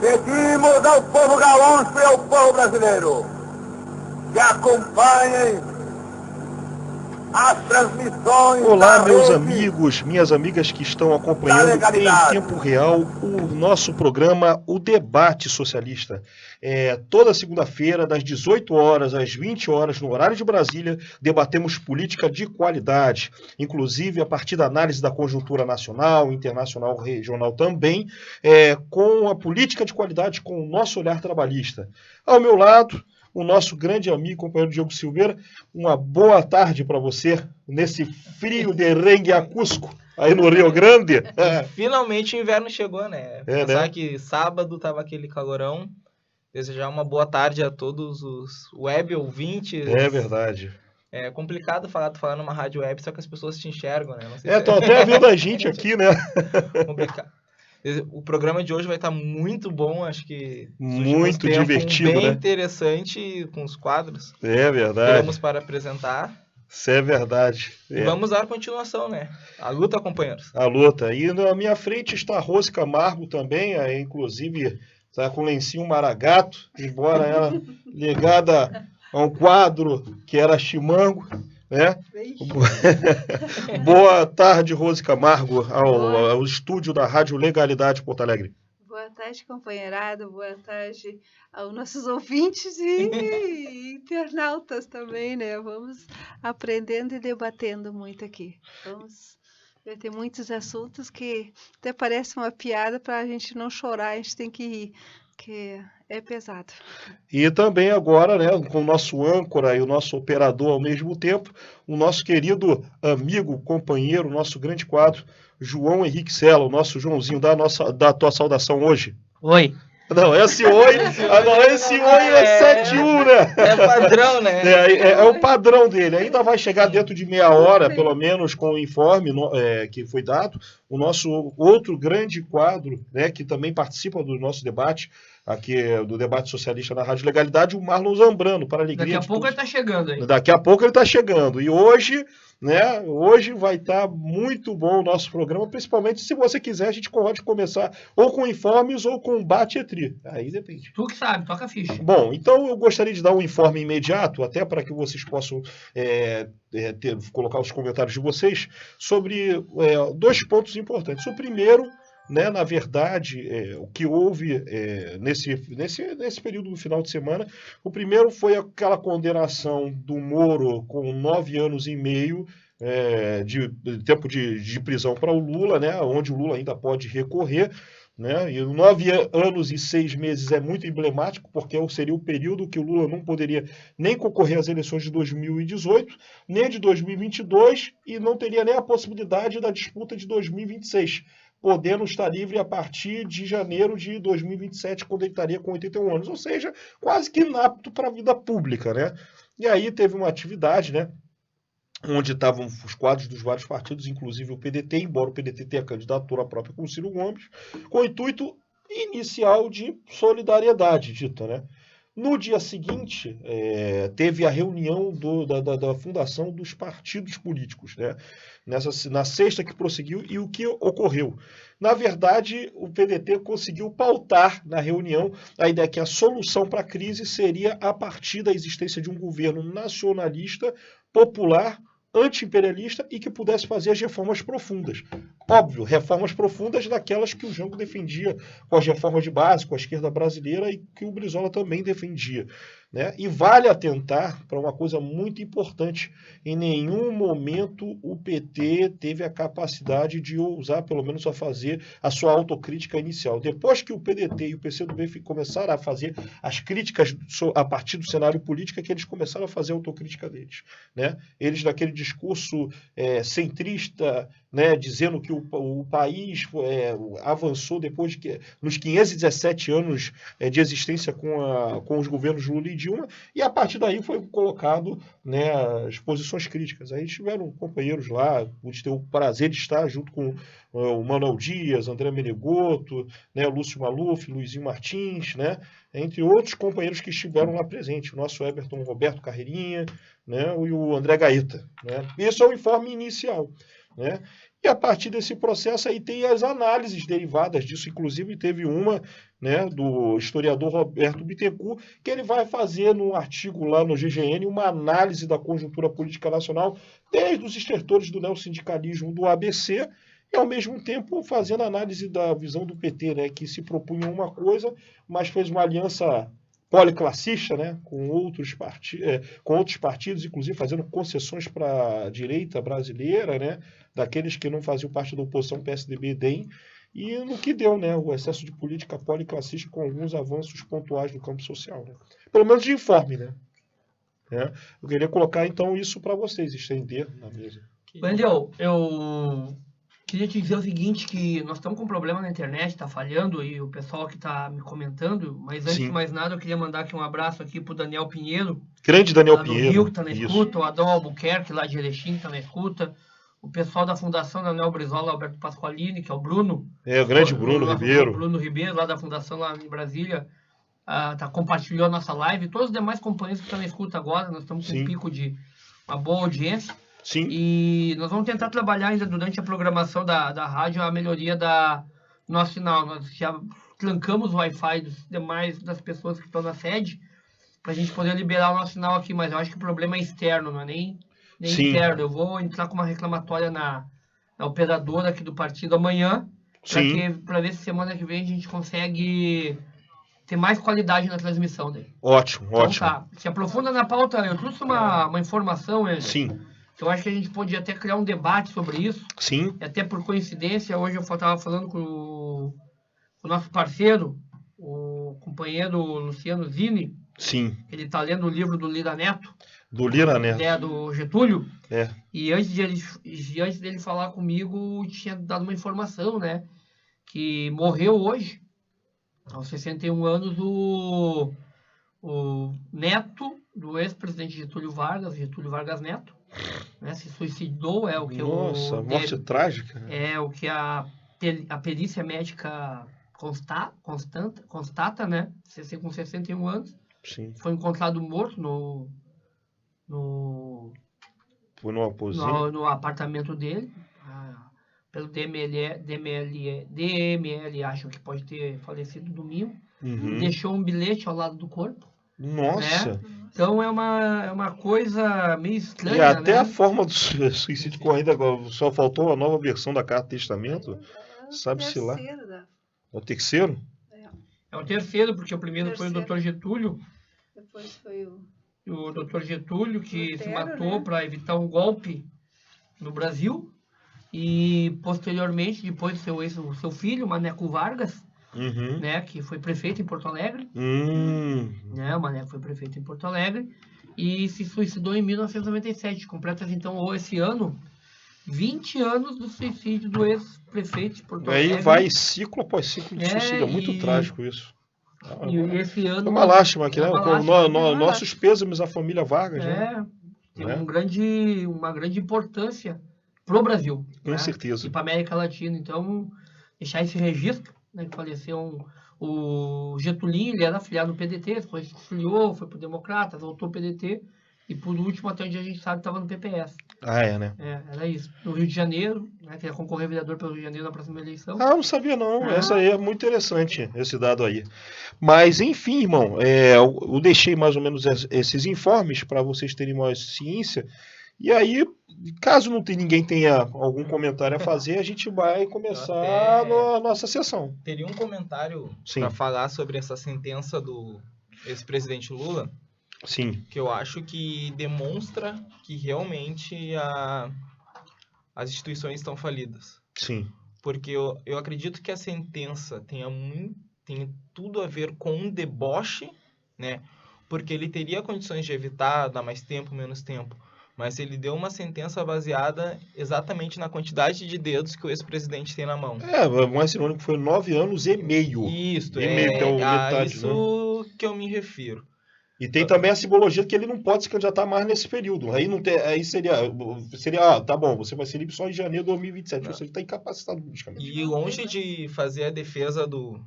Pedimos ao povo gaúcho e ao povo brasileiro que acompanhem as transmissões. Olá, meus amigos, minhas amigas que estão acompanhando em tempo real o nosso programa O Debate Socialista. Toda segunda-feira, das 18 horas às 20 horas, no horário de Brasília, debatemos política de qualidade, inclusive a partir da análise da conjuntura nacional, internacional, regional também, com a política de qualidade, com o nosso olhar trabalhista. Ao meu lado, o nosso grande amigo, companheiro Diogo Silveira. Uma boa tarde para você, nesse frio de Renguiacusco, aí no Rio Grande. Finalmente o inverno chegou, né? Pensar né? que sábado tava aquele calorão. Desejar uma boa tarde a todos os web ouvintes. É verdade. É complicado falar numa rádio web, só que as pessoas te enxergam, né? Não sei Estão até vendo a gente aqui, né? Complicado. O programa de hoje vai estar muito bom, acho que muito divertido, bem né? interessante com os quadros. É verdade. Temos para apresentar. Isso é verdade. Vamos dar continuação, né? A luta, companheiros. A luta. E na minha frente está a Rose Camargo também, inclusive está com lencinho maragato, embora ela ligada a um quadro que era chimango, né? Boa tarde, Rose Camargo, ao estúdio da Rádio Legalidade Porto Alegre. Boa tarde, companheirado. Boa tarde aos nossos ouvintes e internautas também, né? Vamos aprendendo e debatendo muito aqui. Vai ter muitos assuntos que até parece uma piada, para a gente não chorar, a gente tem que rir, que é pesado. E também agora, né, com o nosso âncora e o nosso operador ao mesmo tempo, o nosso querido amigo, companheiro, nosso grande quadro, João Henrique Sela, o nosso Joãozinho, da tua saudação hoje. Oi. Não, esse oi, esse oi é 7-1, né? É padrão, né? É o padrão dele. Ainda vai chegar dentro de meia hora, pelo menos, com o informe que foi dado. O nosso outro grande quadro, né, que também participa do nosso debate, aqui do debate socialista na Rádio Legalidade, o Marlon Zambrano, para a alegria. Daqui a pouco ele está chegando aí. Daqui a pouco ele está chegando. E hoje, né, hoje vai estar muito bom o nosso programa, principalmente se você quiser, a gente pode começar ou com informes ou com bate-etri. Aí depende. Tu que sabe, toca a ficha. Bom, então eu gostaria de dar um informe imediato, até para que vocês possam colocar os comentários de vocês, sobre dois pontos importantes. O primeiro, né, na verdade, o que houve nesse período do final de semana, o primeiro foi aquela condenação do Moro com 9 anos e meio de tempo de prisão para o Lula, né, onde o Lula ainda pode recorrer, né, e 9 anos e 6 meses é muito emblemático, porque seria o período que o Lula não poderia nem concorrer às eleições de 2018, nem de 2022, e não teria nem a possibilidade da disputa de 2026. Podendo estar livre a partir de janeiro de 2027, quando ele estaria com 81 anos, ou seja, quase que inapto para a vida pública, né? E aí teve uma atividade, né, onde estavam os quadros dos vários partidos, inclusive o PDT, embora o PDT tenha candidatura própria com o Ciro Gomes, com o intuito inicial de solidariedade, dita, né? No dia seguinte, teve a reunião da fundação dos partidos políticos, né? Na sexta que prosseguiu, e o que ocorreu? Na verdade, o PDT conseguiu pautar na reunião a ideia que a solução para a crise seria a partir da existência de um governo nacionalista, popular, anti-imperialista e que pudesse fazer as reformas profundas. Óbvio, reformas profundas daquelas que o Jango defendia com as reformas de base, com a esquerda brasileira e que o Brizola também defendia, né? E vale atentar para uma coisa muito importante: em nenhum momento o PT teve a capacidade de ousar, pelo menos, a fazer a sua autocrítica inicial. Depois que o PDT e o PCdoB começaram a fazer as críticas a partir do cenário político, é que eles começaram a fazer a autocrítica deles, né? Eles, naquele discurso centrista, né, dizendo que o país avançou depois de nos 517 anos de existência com os governos Lula e Dilma, e a partir daí foi colocado, né, as posições críticas. Aí tiveram companheiros lá, pude ter o prazer de estar junto com o Manuel Dias, André Menegotto, né, Lúcio Maluf, Luizinho Martins, né, entre outros companheiros que estiveram lá presentes, o nosso Roberto Carreirinha, né, e o André Gaeta, né. Esse é o informe inicial. né? E a partir desse processo aí tem as análises derivadas disso, inclusive teve uma, né, do historiador Roberto Bittencourt, que ele vai fazer num artigo lá no GGN uma análise da conjuntura política nacional, desde os estertores do neossindicalismo do ABC, e ao mesmo tempo fazendo análise da visão do PT, né, que se propunha uma coisa, mas fez uma aliança policlassista, né, com outros partidos, inclusive fazendo concessões para a direita brasileira, né, daqueles que não faziam parte da oposição PSDB e DEM, e no que deu, né, o excesso de política policlassista com alguns avanços pontuais no campo social, né? Pelo menos de informe, né? Eu queria colocar então isso para vocês, estender na mesa. Wendel, eu queria te dizer o seguinte, que nós estamos com um problema na internet, tá falhando aí o pessoal que tá me comentando, mas antes Sim. de mais nada eu queria mandar aqui um abraço aqui pro Daniel Pinheiro, Grande Daniel lá do Pinheiro. Rio, que tá na Isso. escuta, o Adão Albuquerque, lá de Erechim, que tá na escuta, o pessoal da Fundação Daniel Brizola, Alberto Pasqualini, que é o Bruno. O grande Bruno Ribeiro. Bruno Ribeiro, lá da Fundação, lá em Brasília, compartilhou a nossa live. Todos os demais companheiros que estão na escuta agora, nós estamos com Sim. um pico de uma boa audiência. Sim. E nós vamos tentar trabalhar ainda durante a programação da rádio a melhoria do nosso sinal. Nós já trancamos o Wi-Fi das pessoas que estão na sede para a gente poder liberar o nosso sinal aqui, mas eu acho que o problema é externo, não é nem Sim. interno. Eu vou entrar com uma reclamatória na operadora aqui do partido amanhã, para ver se semana que vem a gente consegue ter mais qualidade na transmissão dele. Ótimo, Então, ótimo. tá. Se aprofunda na pauta, eu trouxe uma informação, Sim, eu acho que a gente podia até criar um debate sobre isso. sim, E até por coincidência, hoje eu estava falando com o nosso parceiro, o companheiro Luciano Zini, sim. ele está lendo o livro do Lira Neto, Do Lira Neto. do Getúlio, É. e antes dele falar comigo, tinha dado uma informação, né, que morreu hoje, aos 61 anos, o neto do ex-presidente Getúlio Vargas Neto, né, se suicidou, é o que Nossa, morte trágica. é o que a perícia médica constata, né, com 61 anos, Sim. foi encontrado morto Foi numa posição. no apartamento dele, pelo DML, acho que pode ter falecido domingo. Uhum. Deixou um bilhete ao lado do corpo. Nossa. Então é uma coisa meio estranha, E até né? a forma do suicídio corrida, agora só faltou a nova versão da Carta Testamento. Sabe-se lá. É o terceiro? É o terceiro, porque o primeiro foi o Dr. Getúlio. Depois foi o Dr. Getúlio, que Lutero, se matou, né? para evitar um golpe no Brasil. E posteriormente, depois o seu filho, Maneco Vargas, Uhum. né, que foi prefeito em Porto Alegre. Né, o Maneco foi prefeito em Porto Alegre e se suicidou em 1997. Completa então esse ano 20 anos do suicídio do ex-prefeito de Porto Alegre. Aí vai ciclo após ciclo de suicídio. É muito trágico isso. E esse ano É uma lástima aqui, né? lástima. Nossos pêsames à família Vargas, né? Tem Né? uma grande importância pro Brasil. Com né? certeza. E para América Latina. Então, deixar esse registro, né? Que faleceu o Getulinho, ele era afiliado no PDT, depois se filiou, foi pro Democratas, voltou pro PDT. E por último, até onde a gente sabe, estava no PPS. Né? Era isso. No Rio de Janeiro, né, que ia concorrer vereador pelo Rio de Janeiro na próxima eleição. Não sabia não. Essa aí é muito interessante, esse dado aí. Mas, enfim, irmão, eu deixei mais ou menos esses informes para vocês terem mais ciência. E aí, caso ninguém tenha algum comentário a fazer, a gente vai começar a nossa sessão. Teria um comentário Sim. para falar sobre essa sentença do ex-presidente Lula, Sim. que eu acho que demonstra que realmente as instituições estão falidas. Sim. Porque eu acredito que a sentença tem tudo a ver com um deboche, né? Porque ele teria condições de evitar, dar mais tempo, menos tempo. Mas ele deu uma sentença baseada exatamente na quantidade de dedos que o ex-presidente tem na mão. O mais sinônimo foi 9 anos e meio. Isso, E meio, que é o metade, isso que eu me refiro. E tem também a simbologia que ele não pode se candidatar mais nesse período. Aí seria tá bom, você vai ser livre só em janeiro de 2027. Você está incapacitado politicamente. E longe de fazer a defesa do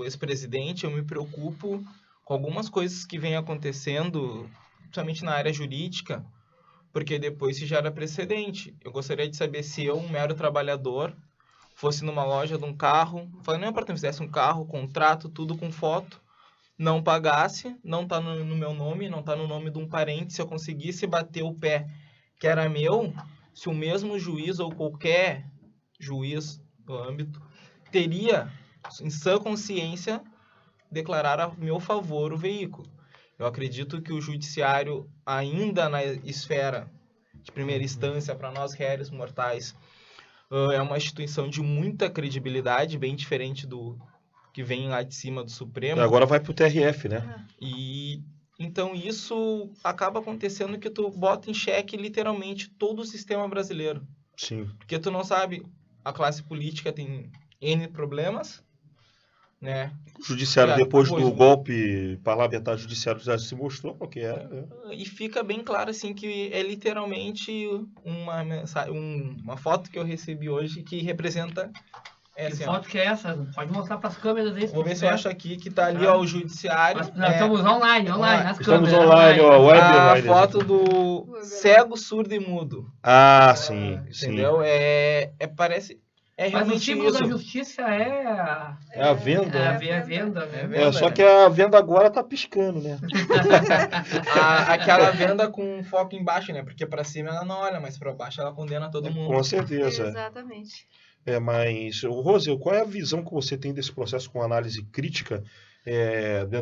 ex-presidente, eu me preocupo com algumas coisas que vêm acontecendo, principalmente na área jurídica, porque depois se gera precedente. Eu gostaria de saber se eu, um mero trabalhador, fosse numa loja de um carro, não importa se fizesse um carro, contrato, tudo com foto, não pagasse, não tá no meu nome, não tá no nome de um parente, se eu conseguisse bater o pé que era meu, se o mesmo juiz ou qualquer juiz do âmbito teria, em sã consciência, declarar a meu favor o veículo. Eu acredito que o judiciário, ainda na esfera de primeira instância, para nós réis mortais, é uma instituição de muita credibilidade, bem diferente do que vem lá de cima do Supremo. Agora vai pro TRF, né? E então isso acaba acontecendo que tu bota em xeque literalmente todo o sistema brasileiro. Sim. Porque tu não sabe, a classe política tem N problemas, né? O judiciário, depois do golpe parlamentar, o judiciário já se mostrou porque é. E fica bem claro, assim, que é literalmente uma foto que eu recebi hoje que representa... Que foto que é essa? Pode mostrar para as câmeras aí. Vou ver se eu acho aqui que tá ali, ó, o judiciário. Nós estamos online, nas estamos câmeras. Online, ó, web a online. Foto do cego, surdo e mudo. Ah, sim, entendeu? Parece... É Mas o realmente símbolo isso. da justiça é a venda. É a venda, né? Só que a venda agora tá piscando, né? Aquela venda com foco embaixo, né? Porque para cima ela não olha, mas para baixo ela condena todo mundo. Com certeza. Exatamente. Mas, Rose, qual é a visão que você tem desse processo com análise crítica?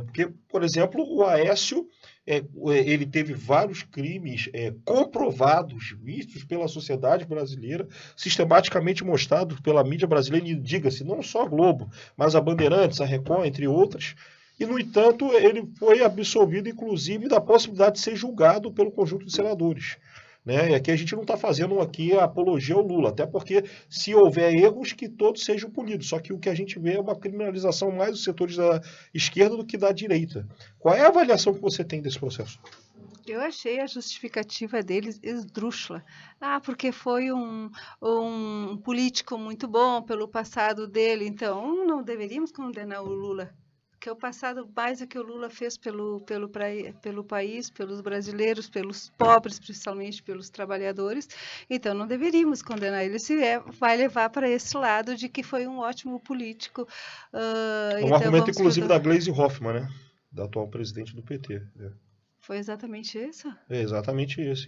Porque, por exemplo, o Aécio, ele teve vários crimes comprovados, vistos pela sociedade brasileira, sistematicamente mostrados pela mídia brasileira, e diga-se, não só a Globo, mas a Bandeirantes, a Record, entre outras. E, no entanto, ele foi absolvido, inclusive, da possibilidade de ser julgado pelo conjunto de senadores. Né? E aqui a gente não está fazendo aqui a apologia ao Lula, até porque se houver erros, que todos sejam punidos. Só que o que a gente vê é uma criminalização mais dos setores da esquerda do que da direita. Qual é a avaliação que você tem desse processo? Eu achei a justificativa deles esdrúxula. Porque foi um político muito bom pelo passado dele, então não deveríamos condenar o Lula. Que é o passado mais do que o Lula fez pelo país, pelos brasileiros, pelos pobres, principalmente pelos trabalhadores. Então, não deveríamos condenar ele. Se vai levar para esse lado de que foi um ótimo político. Um argumento, inclusive, da Gleisi Hoffmann, né? Da atual presidente do PT. Foi exatamente isso? É exatamente isso.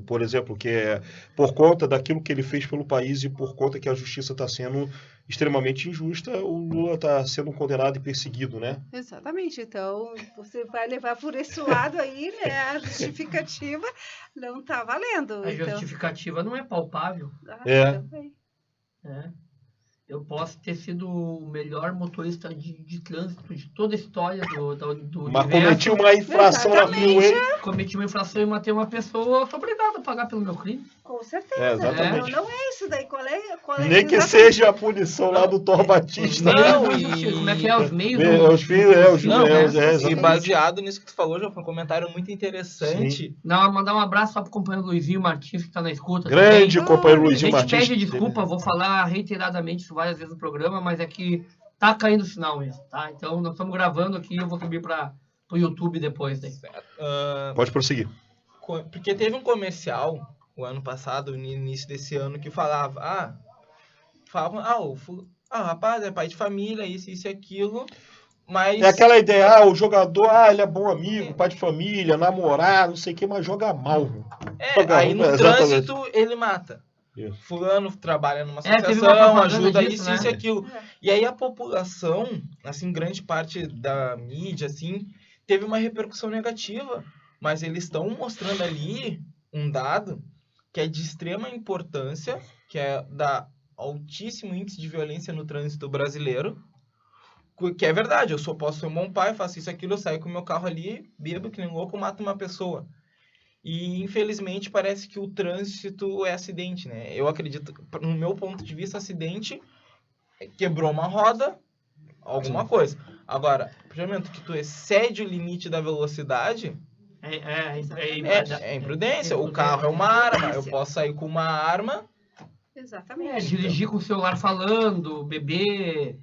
Por exemplo, que é por conta daquilo que ele fez pelo país e por conta que a justiça está sendo extremamente injusta, o Lula está sendo condenado e perseguido, né? Exatamente. Então, você vai levar por esse lado aí, né? A justificativa não está valendo. A justificativa não é palpável. Também. Eu posso ter sido o melhor motorista de trânsito de toda a história do Mas universo. cometi uma infração na freeway. Cometi uma infração e matei uma pessoa, eu sou obrigado a pagar pelo meu crime. Com certeza. Exatamente. Não é isso daí. Qual é Nem que seja a punição lá do Thor Batista. Não, como é que é os meios? E baseado nisso que tu falou, já foi um comentário muito interessante. Mandar um abraço só pro companheiro Luizinho Martins, que está na escuta. Grande também. Companheiro Luizinho Martins. A gente pede desculpa, vou falar reiteradamente isso várias vezes no programa, mas é que tá caindo o sinal mesmo, tá? Então nós estamos gravando aqui, eu vou subir pro YouTube depois. Daí. Pode prosseguir. Porque teve um comercial o ano passado, no início desse ano, que falava, o rapaz é pai de família, isso e aquilo, mas... É aquela ideia, o jogador, ele é bom amigo, pai de família, namorado, não sei o que, mas joga mal. Aí no trânsito ele mata. Fulano trabalha numa associação, ajuda disso, isso e aquilo. E aí a população, assim, grande parte da mídia, assim, teve uma repercussão negativa, mas eles estão mostrando ali um dado que é de extrema importância, que é da altíssimo índice de violência no trânsito brasileiro, que é verdade, eu posso ser um bom pai, faço isso, aquilo, eu saio com o meu carro ali, bebo que nem louco, mato uma pessoa. E, infelizmente, parece que o trânsito é acidente, né? Eu acredito, no meu ponto de vista, acidente quebrou uma roda, alguma coisa. Agora, no momento que tu excede o limite da velocidade... É imprudência. O carro é uma arma. Eu posso sair com uma arma. Exatamente. Dirigir com o celular falando, beber,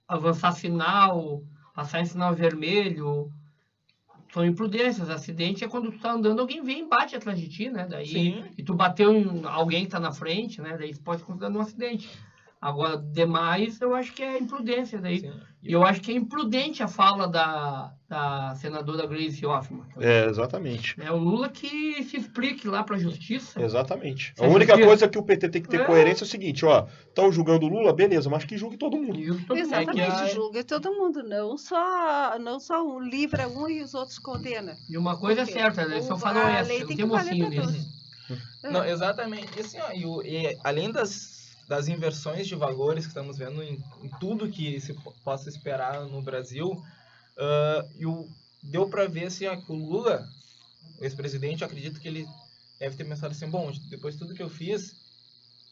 avançar sinal, passar em sinal vermelho. são imprudências. Acidente é quando tu tá andando, alguém vem e bate atrás de ti, né? Daí, Sim. e tu bateu em alguém que tá na frente, né? Daí pode ser considerado um acidente. Agora, demais, eu acho que é imprudência daí. Sim. E eu acho que é imprudente a fala da senadora Gleisi Hoffmann. Exatamente. É o Lula que se explique lá pra justiça. Exatamente. Você A única justiça. coisa que o PT tem que ter coerência é o seguinte, ó, estão julgando o Lula, beleza, mas que julgue todo mundo. E o que todo mundo- Exatamente, julga todo mundo, não só um livra um e os outros condena. E uma coisa é Por quê? certa, né? Só A falou lei essa, tem não que tem valer mocinho pra todos. nesse. Não, exatamente. E assim, ó, e além das inversões de valores que estamos vendo em tudo que se possa esperar no Brasil, deu para ver assim, ó, que o Lula, o ex-presidente, eu acredito que ele deve ter pensado assim, bom, depois de tudo que eu fiz,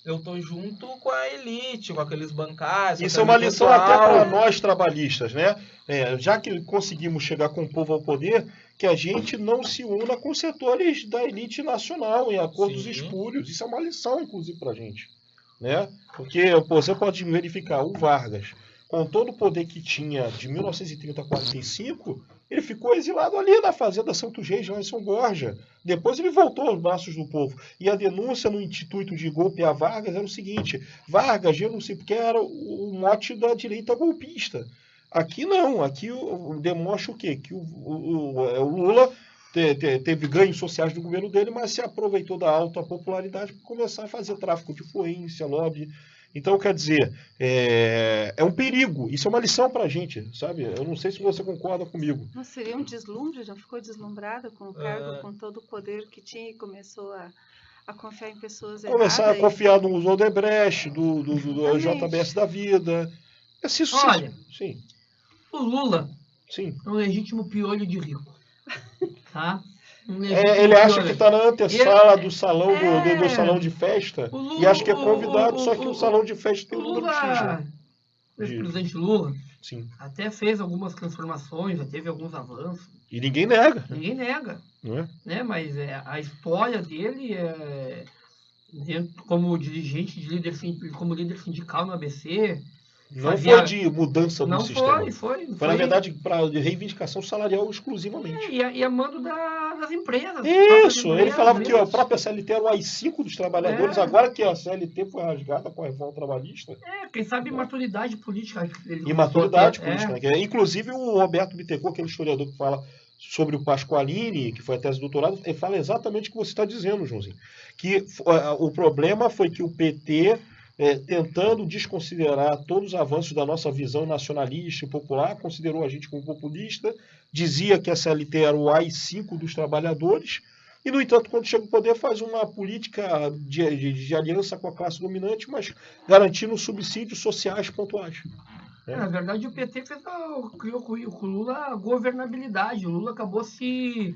eu tô junto com a elite, com aqueles bancários. Isso é uma lição até para nós trabalhistas, né? Já que conseguimos chegar com o povo ao poder, que a gente não se una com setores da elite nacional em acordos Sim. espúrios. Isso é uma lição, inclusive, para a gente. Né? Porque você pode verificar, o Vargas, com todo o poder que tinha de 1930 a 45, ele ficou exilado ali na fazenda Santos Reis, lá em São Borja. Depois ele voltou aos braços do povo. E a denúncia no intuito de golpe a Vargas era o seguinte: Vargas, eu não sei, porque era o mote da direita golpista. Aqui não, aqui demonstra o quê? Que o Lula teve ganhos sociais do governo dele, mas se aproveitou da alta popularidade para começar a fazer tráfico de influência, lobby. Então, quer dizer, é um perigo. Isso é uma lição para a gente, sabe? Eu não sei se você concorda comigo. Não seria um deslumbre? Já ficou deslumbrado com o cargo, com todo o poder que tinha e começou a confiar em pessoas erradas? Começar a confiar no Odebrecht, do Exatamente. JBS da vida. Assim, Olha, sim, o Lula sim. é um legítimo piolho de rico. Tá? Um legítimo Ele acha piolho. que está na antessala do salão É. do salão de festa O Lula- e acha que é convidado, só que o- o salão de festa tem O um número X. Lula, Né? o ex-presidente Lula, Sim. até fez algumas transformações, já teve alguns avanços. E ninguém nega, Ninguém nega, não é? né? Mas a história dele como dirigente, como líder sindical no ABC, Não Fazia- foi de mudança do não sistema. foi. Foi, na verdade, para reivindicação salarial exclusivamente. E a mando das empresas. Isso, próprias ele falava que a empresas. própria CLT era o AI-5 dos trabalhadores, É. agora que a CLT foi rasgada com a reforma trabalhista. Quem sabe maturidade política. Ele E maturidade começou a ter. política. Inclusive o Roberto Bittencourt, aquele historiador que fala sobre o Pasqualini, que foi a tese de doutorado, ele fala exatamente o que você está dizendo, Joãozinho. Que o problema foi que o PT, tentando desconsiderar todos os avanços da nossa visão nacionalista e popular, considerou a gente como populista, dizia que a CLT era o AI-5 dos trabalhadores, e, no entanto, quando chega ao poder, faz uma política de aliança com a classe dominante, mas garantindo subsídios sociais pontuais. Na verdade, o PT criou com o Lula a governabilidade. O Lula acabou se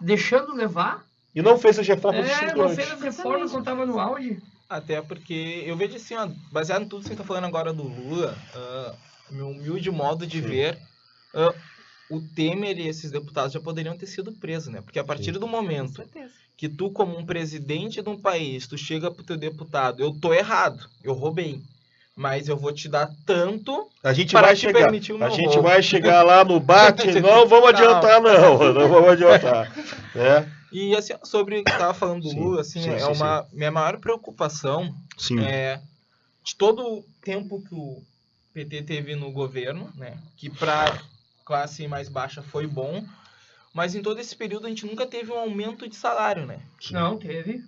deixando levar. E não fez as reformas Não estruturantes. fez as reformas quando estava no auge. Até porque eu vejo assim, ó, baseado em tudo que você está falando agora do Lula, meu humilde modo de ver, o Temer e esses deputados já poderiam ter sido presos, né? Porque a partir do Com momento certeza. que tu, como um presidente de um país, tu chega pro teu deputado, eu tô errado, eu roubei, mas eu vou te dar tanto A gente para vai te chegar. permitir o meu A gente roubo. vai chegar lá no bate. Não vamos adiantar, não. Não vamos adiantar. E assim, sobre o que tava falando do Sim, Lula, assim, sim, é sim, uma minha maior preocupação Sim. é de todo o tempo que o PT teve no governo, né, que para classe mais baixa foi bom, mas em todo esse período a gente nunca teve um aumento de salário, né? Não, teve.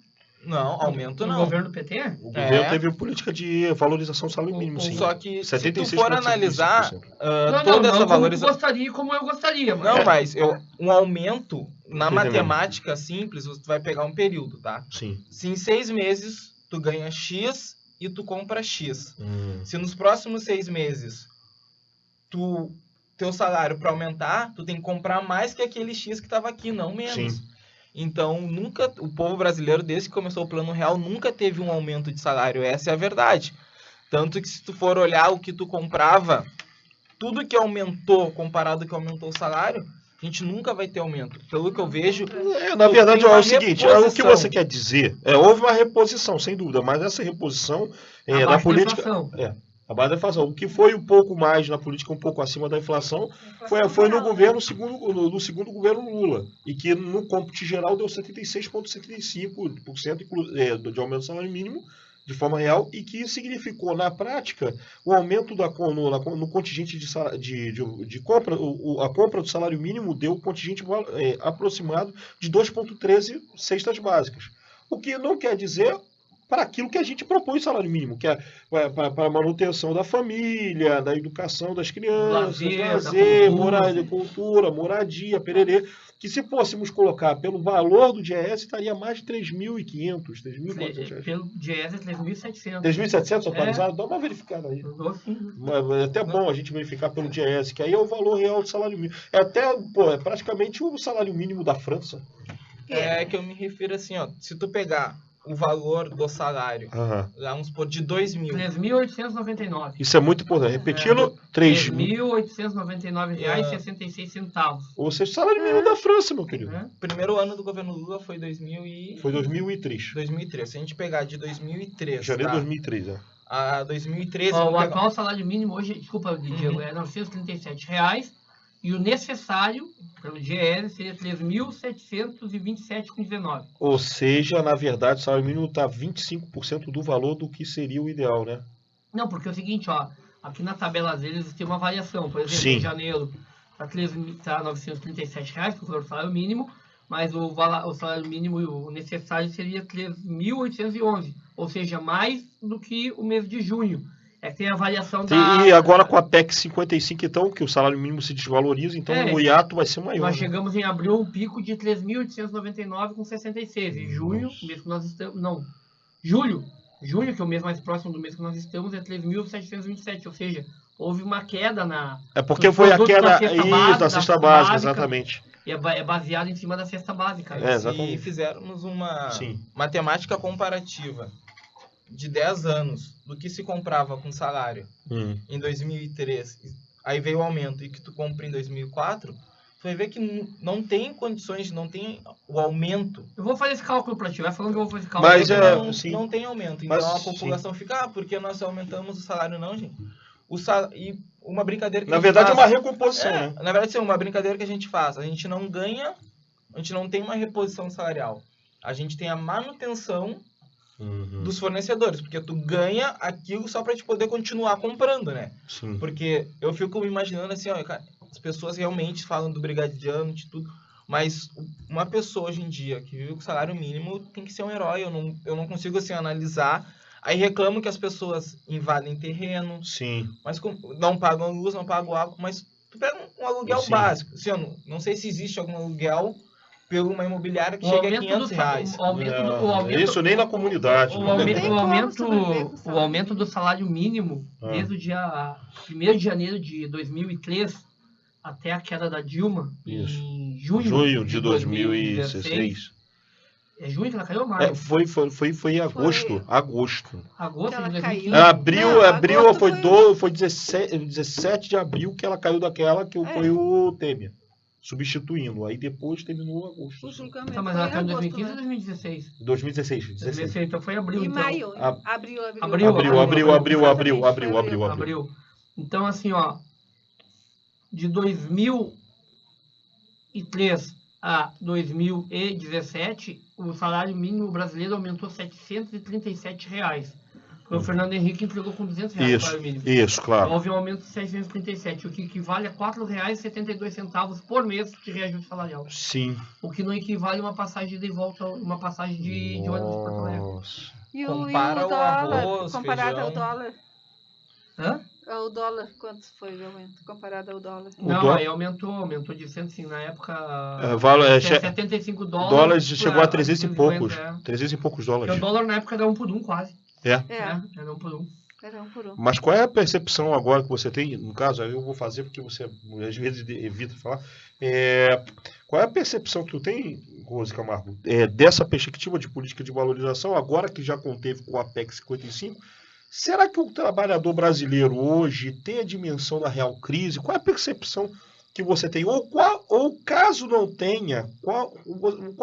Não, aumento No não. governo do PT? O governo teve política de valorização do salário mínimo, sim. Só que se tu 76,75%. for analisar Não, toda essa como valorização... gostaria e como eu gostaria. Mas Não, mas um aumento na Entendeu? matemática simples, você vai pegar um período, tá? Sim. Se em 6 meses tu ganha X e tu compra X. Se nos próximos 6 meses teu salário para aumentar, tu tem que comprar mais que aquele X que estava aqui, não menos. Sim. Então, o povo brasileiro, desde que começou o Plano Real, nunca teve um aumento de salário. Essa é a verdade. Tanto que se tu for olhar o que tu comprava, tudo que aumentou comparado ao que aumentou o salário, a gente nunca vai ter aumento. Pelo que eu vejo... Na verdade, tem é uma o seguinte, reposição. o que você quer dizer, houve uma reposição, sem dúvida, mas essa reposição na abaixo da política... inflação. A base da inflação. O que foi um pouco mais na política, um pouco acima da inflação, foi no governo no segundo governo Lula. E que no cômputo geral deu 76,75% de aumento do salário mínimo de forma real, e que significou, na prática, o aumento no contingente de compra. A compra do salário mínimo deu um contingente aproximado de 2,13 cestas básicas. O que não quer dizer para aquilo que a gente propõe o salário mínimo, que é para a manutenção da família, da educação das crianças, lazer, cultura, moradia, pererê, que se fôssemos colocar pelo valor do DIEESE, estaria mais de 3.500, 3.400. Pelo DIEESE é 3.700. 3.700 atualizado? Dá uma verificada aí. É até bom a gente verificar pelo DIEESE, que aí é o valor real do salário mínimo. É praticamente o salário mínimo da França. É que eu me refiro assim, ó, se tu pegar o valor do salário, lá vamos supor, de 2.000. 3.899. Isso é muito importante. Repetindo, 3.899 reais e 66 centavos. Ou seja, o salário mínimo da França, meu querido. Primeiro ano do governo Lula foi 2003. 2003. Se a gente pegar de 2003, janeiro de 2003, a 2013... O atual salário mínimo hoje, desculpa, Diego, é R$ 937 reais, e o necessário, pelo DIEESE, seria 3.727,19. Ou seja, na verdade, o salário mínimo está 25% do valor do que seria o ideal, né? Não, porque é o seguinte, ó, aqui na tabela deles tem uma variação. Por exemplo, em janeiro está R$ 937 reais, que é o valor do salário mínimo, mas o salário mínimo o necessário seria 3.811, ou seja, mais do que o mês de junho. É que tem a variação E agora com a PEC 55, então, que o salário mínimo se desvaloriza, então o hiato vai ser maior. Nós chegamos em abril um pico de 3.899,66. Em junho, mês que nós estamos... Não, julho, que é o mês mais próximo do mês que nós estamos, é 3.727. Ou seja, houve uma queda na... É porque foi a queda da cesta básica, exatamente. E é baseado em cima da cesta básica. Se fizermos uma matemática comparativa de 10 anos do que se comprava com salário em 2003, aí veio o aumento, e que tu compra em 2004, tu vai ver que não tem condições, não tem o aumento. Eu vou fazer esse cálculo para ti, vai falando que eu vou fazer esse cálculo. Mas não tem aumento, então a população fica, porque nós aumentamos o salário? Não, gente. E uma brincadeira que na verdade é uma recomposição, né? Na verdade, sim, uma brincadeira que a gente faz. A gente não ganha, a gente não tem uma reposição salarial. A gente tem a manutenção dos fornecedores, porque tu ganha aquilo só para te poder continuar comprando, né? Sim. Porque eu fico me imaginando assim, ó, cara, as pessoas realmente falam do brigadiano, de tudo, mas uma pessoa hoje em dia que vive com salário mínimo tem que ser um herói. Eu não consigo assim analisar. Aí reclamam que as pessoas invadem terreno, mas não pagam luz, não pagam água, mas tu pega um aluguel básico. Assim, eu não sei se existe algum aluguel pelo uma imobiliária que chega a R$500. Isso nem na comunidade. O aumento do salário mínimo desde o dia 1º de janeiro de 2003 até a queda da Dilma em junho de 2016. É junho que ela caiu, Mário? Foi em agosto. Agosto de 2015. Abril foi 17 de abril que ela caiu daquela que foi o Temer. Substituindo. Aí depois terminou agosto. Mas ela caiu em 2015 ou 2016? 2016. Então foi abril. Em maio. Abril. Então, assim, ó. De 2003 a 2017, o salário mínimo brasileiro aumentou R$ 737 reais. O Fernando Henrique entregou com R$200 o salário mínimo. Isso, claro. Então, houve um aumento de 637, o que equivale a R$ 4,72 por mês de reajuste salarial. Sim. O que não equivale a uma passagem de ida e volta, uma passagem de ônibus de Porto Alegre. E o dólar, arroz, comparado ao dólar? Hã? O dólar, quanto foi o aumento comparado ao dólar? Não, aí aumentou de 105, na época, 75 dólares. Dólares chegou a 300 e poucos. 300 e poucos dólares. Porque o dólar na época era 1 por 1 quase. Era 1 por 1. Era 1 por 1. Mas qual é a percepção agora que você tem, no caso, eu vou fazer porque você às vezes evita falar, qual é a percepção que tu tem, Rose Camargo, dessa perspectiva de política de valorização, agora que já conteve com a PEC 55, será que o trabalhador brasileiro hoje tem a dimensão da real crise? Qual é a percepção que você tem? Ou caso não tenha, qual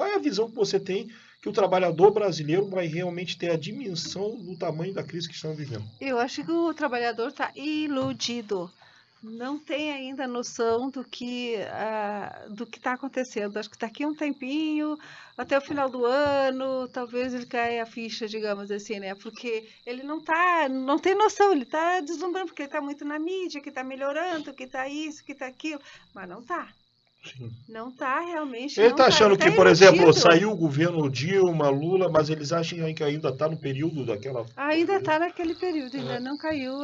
é a visão que você tem que o trabalhador brasileiro vai realmente ter a dimensão do tamanho da crise que estamos vivendo. Eu acho que o trabalhador está iludido. Não tem ainda noção do que está acontecendo. Acho que daqui a um tempinho, até o final do ano, talvez ele caia a ficha, digamos assim, né? Porque ele não tem noção, ele está deslumbrando, porque ele está muito na mídia, que está melhorando, que está isso, que está aquilo, mas não está. Sim. Não está realmente. Ele está achando que, por exemplo, iludido. saiu o governo Dilma, Lula, mas eles acham que ainda está no período daquela... Ainda está naquele período, ainda não caiu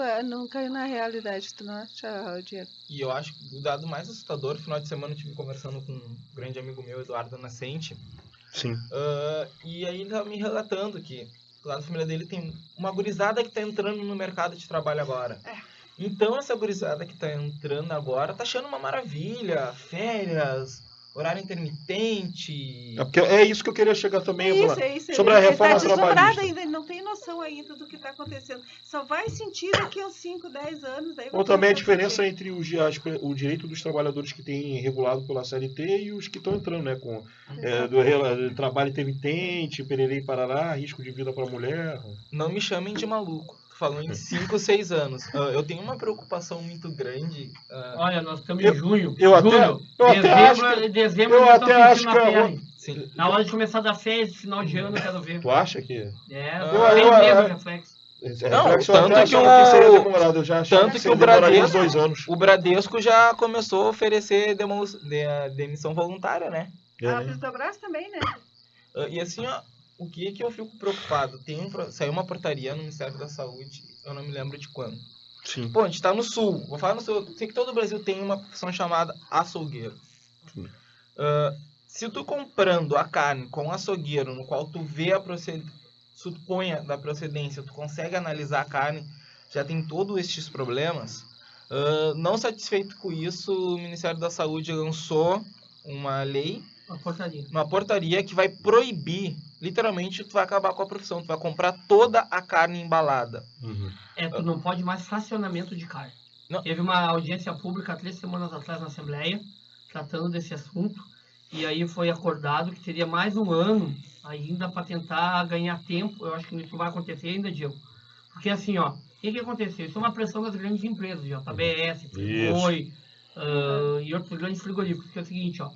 na realidade, tu não acha, Diego? E eu acho que o dado mais assustador, no final de semana eu estive conversando com um grande amigo meu, Eduardo Nascente, Sim. e aí ele estava me relatando que do lado da família dele tem uma gurizada que está entrando no mercado de trabalho agora. Então essa gurizada que está entrando agora está achando uma maravilha, férias, horário intermitente. É isso que eu queria chegar também. É isso. Sobre a reforma trabalhista. Ainda, ele não tem noção ainda do que está acontecendo. Só vai sentir daqui a uns 5, 10 anos. Daí Ou também a diferença entre o direito dos trabalhadores que têm regulado pela CLT e os que estão entrando, né? Com do trabalho intermitente, pererei parará, risco de vida para a mulher. Não me chamem de maluco. Falando em 5, 6 anos. Eu tenho uma preocupação muito grande. Olha, nós estamos em junho. Eu até acho que Sim. Na hora de começar a dar férias, final de ano, eu quero ver. Tu acha que... Reflexo. Não, tanto que o Bradesco já começou a oferecer demissão voluntária, né? A Petrobras também, né? E assim, ó, o que eu fico preocupado? Saiu uma portaria no Ministério da Saúde, eu não me lembro de quando. Sim. Pô, a gente tá no Sul. Vou falar no Sul. Eu sei que todo o Brasil tem uma profissão chamada açougueiro. Se tu comprando a carne com um açougueiro, no qual tu vê suponha da procedência, tu consegue analisar a carne, já tem todos estes problemas. Não satisfeito com isso, o Ministério da Saúde lançou uma lei, uma portaria que vai proibir, literalmente, tu vai acabar com a profissão, tu vai comprar toda a carne embalada. Tu não pode mais fracionamento de carne. Não. Teve uma audiência pública 3 semanas atrás na Assembleia, tratando desse assunto, e aí foi acordado que teria mais um ano ainda para tentar ganhar tempo. Eu acho que isso vai acontecer ainda, Diego. Porque assim, ó, o que aconteceu? Isso é uma pressão das grandes empresas, JBS, Frigoi, e outros grandes frigoríficos. Que é o seguinte, ó,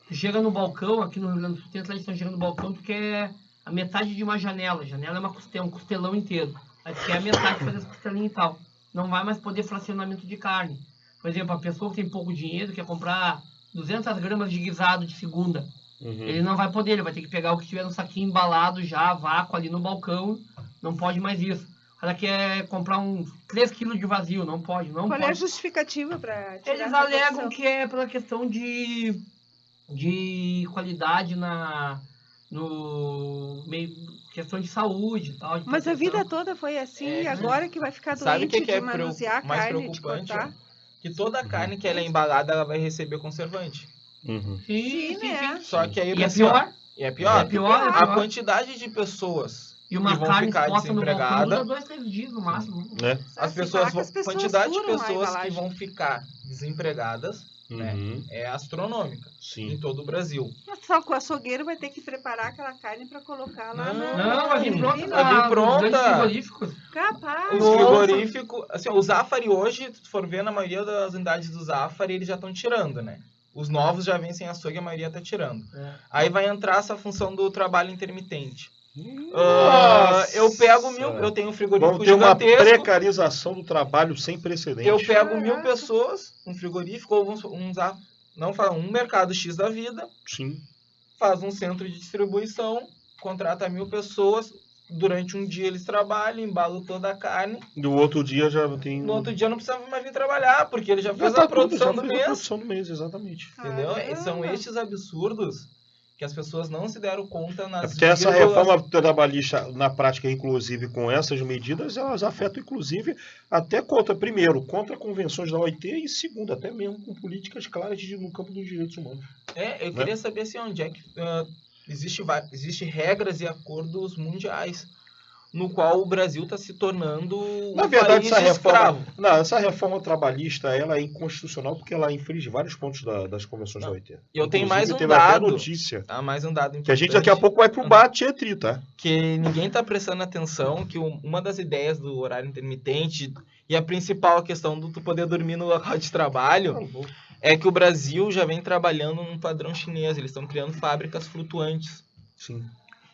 tu chega no balcão, aqui no Rio Grande do Sul tem a tradição, chega no balcão, tu quer a metade de uma janela. A janela é um costelão inteiro. Aí tu quer a metade para fazer esse costelinho e tal. Não vai mais poder fracionamento de carne. Por exemplo, a pessoa que tem pouco dinheiro, quer comprar 200 gramas de guisado de segunda. Ele não vai poder, ele vai ter que pegar o que tiver no saquinho embalado já, vácuo ali no balcão. Não pode mais isso. O cara quer comprar 3 quilos de vazio, não pode. Qual é a justificativa para tirar? Eles alegam que é pela questão de qualidade no meio, questão de saúde e tal. Mas a vida toda foi assim, e agora que vai ficar doente de manusear a carne, de cortar? Que toda a carne que ela é embalada, ela vai receber conservante. Sim. Só que aí é pior. É pior. É pior. A quantidade de pessoas e uma que vão carne ficar exposta no balcão dura desempregadas, 2-3 dias no máximo. Quantidade de pessoas que vão ficar desempregadas, né, é astronômica. Sim. Em todo o Brasil. Mas só que o açougueiro vai ter que preparar aquela carne para colocar lá Não, vai vir pronta. Vai vir pronta. Frigoríficos. Capaz. Os frigoríficos, assim, o Zafari hoje, se tu for ver, na maioria das unidades do Zafari, eles já estão tirando, né? Os novos já vêm sem açougue, a maioria tá tirando. Aí vai entrar essa função do trabalho intermitente. Eu pego eu tenho um frigorífico gigantesco. Uma precarização do trabalho sem precedentes. Eu pego 1.000 pessoas, um frigorífico, ou um mercado X da vida. Sim. Faz um centro de distribuição, contrata 1.000 pessoas, durante um dia eles trabalham, embalam toda a carne. No outro dia já tem... No outro dia não precisa mais vir trabalhar, porque ele já fez a produção do mês. A produção do mês, exatamente. Entendeu? São estes absurdos que as pessoas não se deram conta nas... Porque essa reforma trabalhista, na prática, inclusive, com essas medidas, elas afetam, inclusive, até contra convenções da OIT e, segundo, até mesmo com políticas claras no campo dos direitos humanos. Eu queria saber assim, onde é que existe regras e acordos mundiais. no qual o Brasil está se tornando Na um verdade, país escravo. essa reforma trabalhista ela é inconstitucional porque ela infringe vários pontos das convenções da OIT. E eu tenho mais um teve até dado. notícia Tá, mais um dado importante. que a gente daqui a pouco vai pro bate-etri, tá? Que ninguém está prestando atenção, que uma das ideias do horário intermitente e a principal questão do tu poder dormir no local de trabalho é que o Brasil já vem trabalhando num padrão chinês. Eles estão criando fábricas flutuantes. Sim.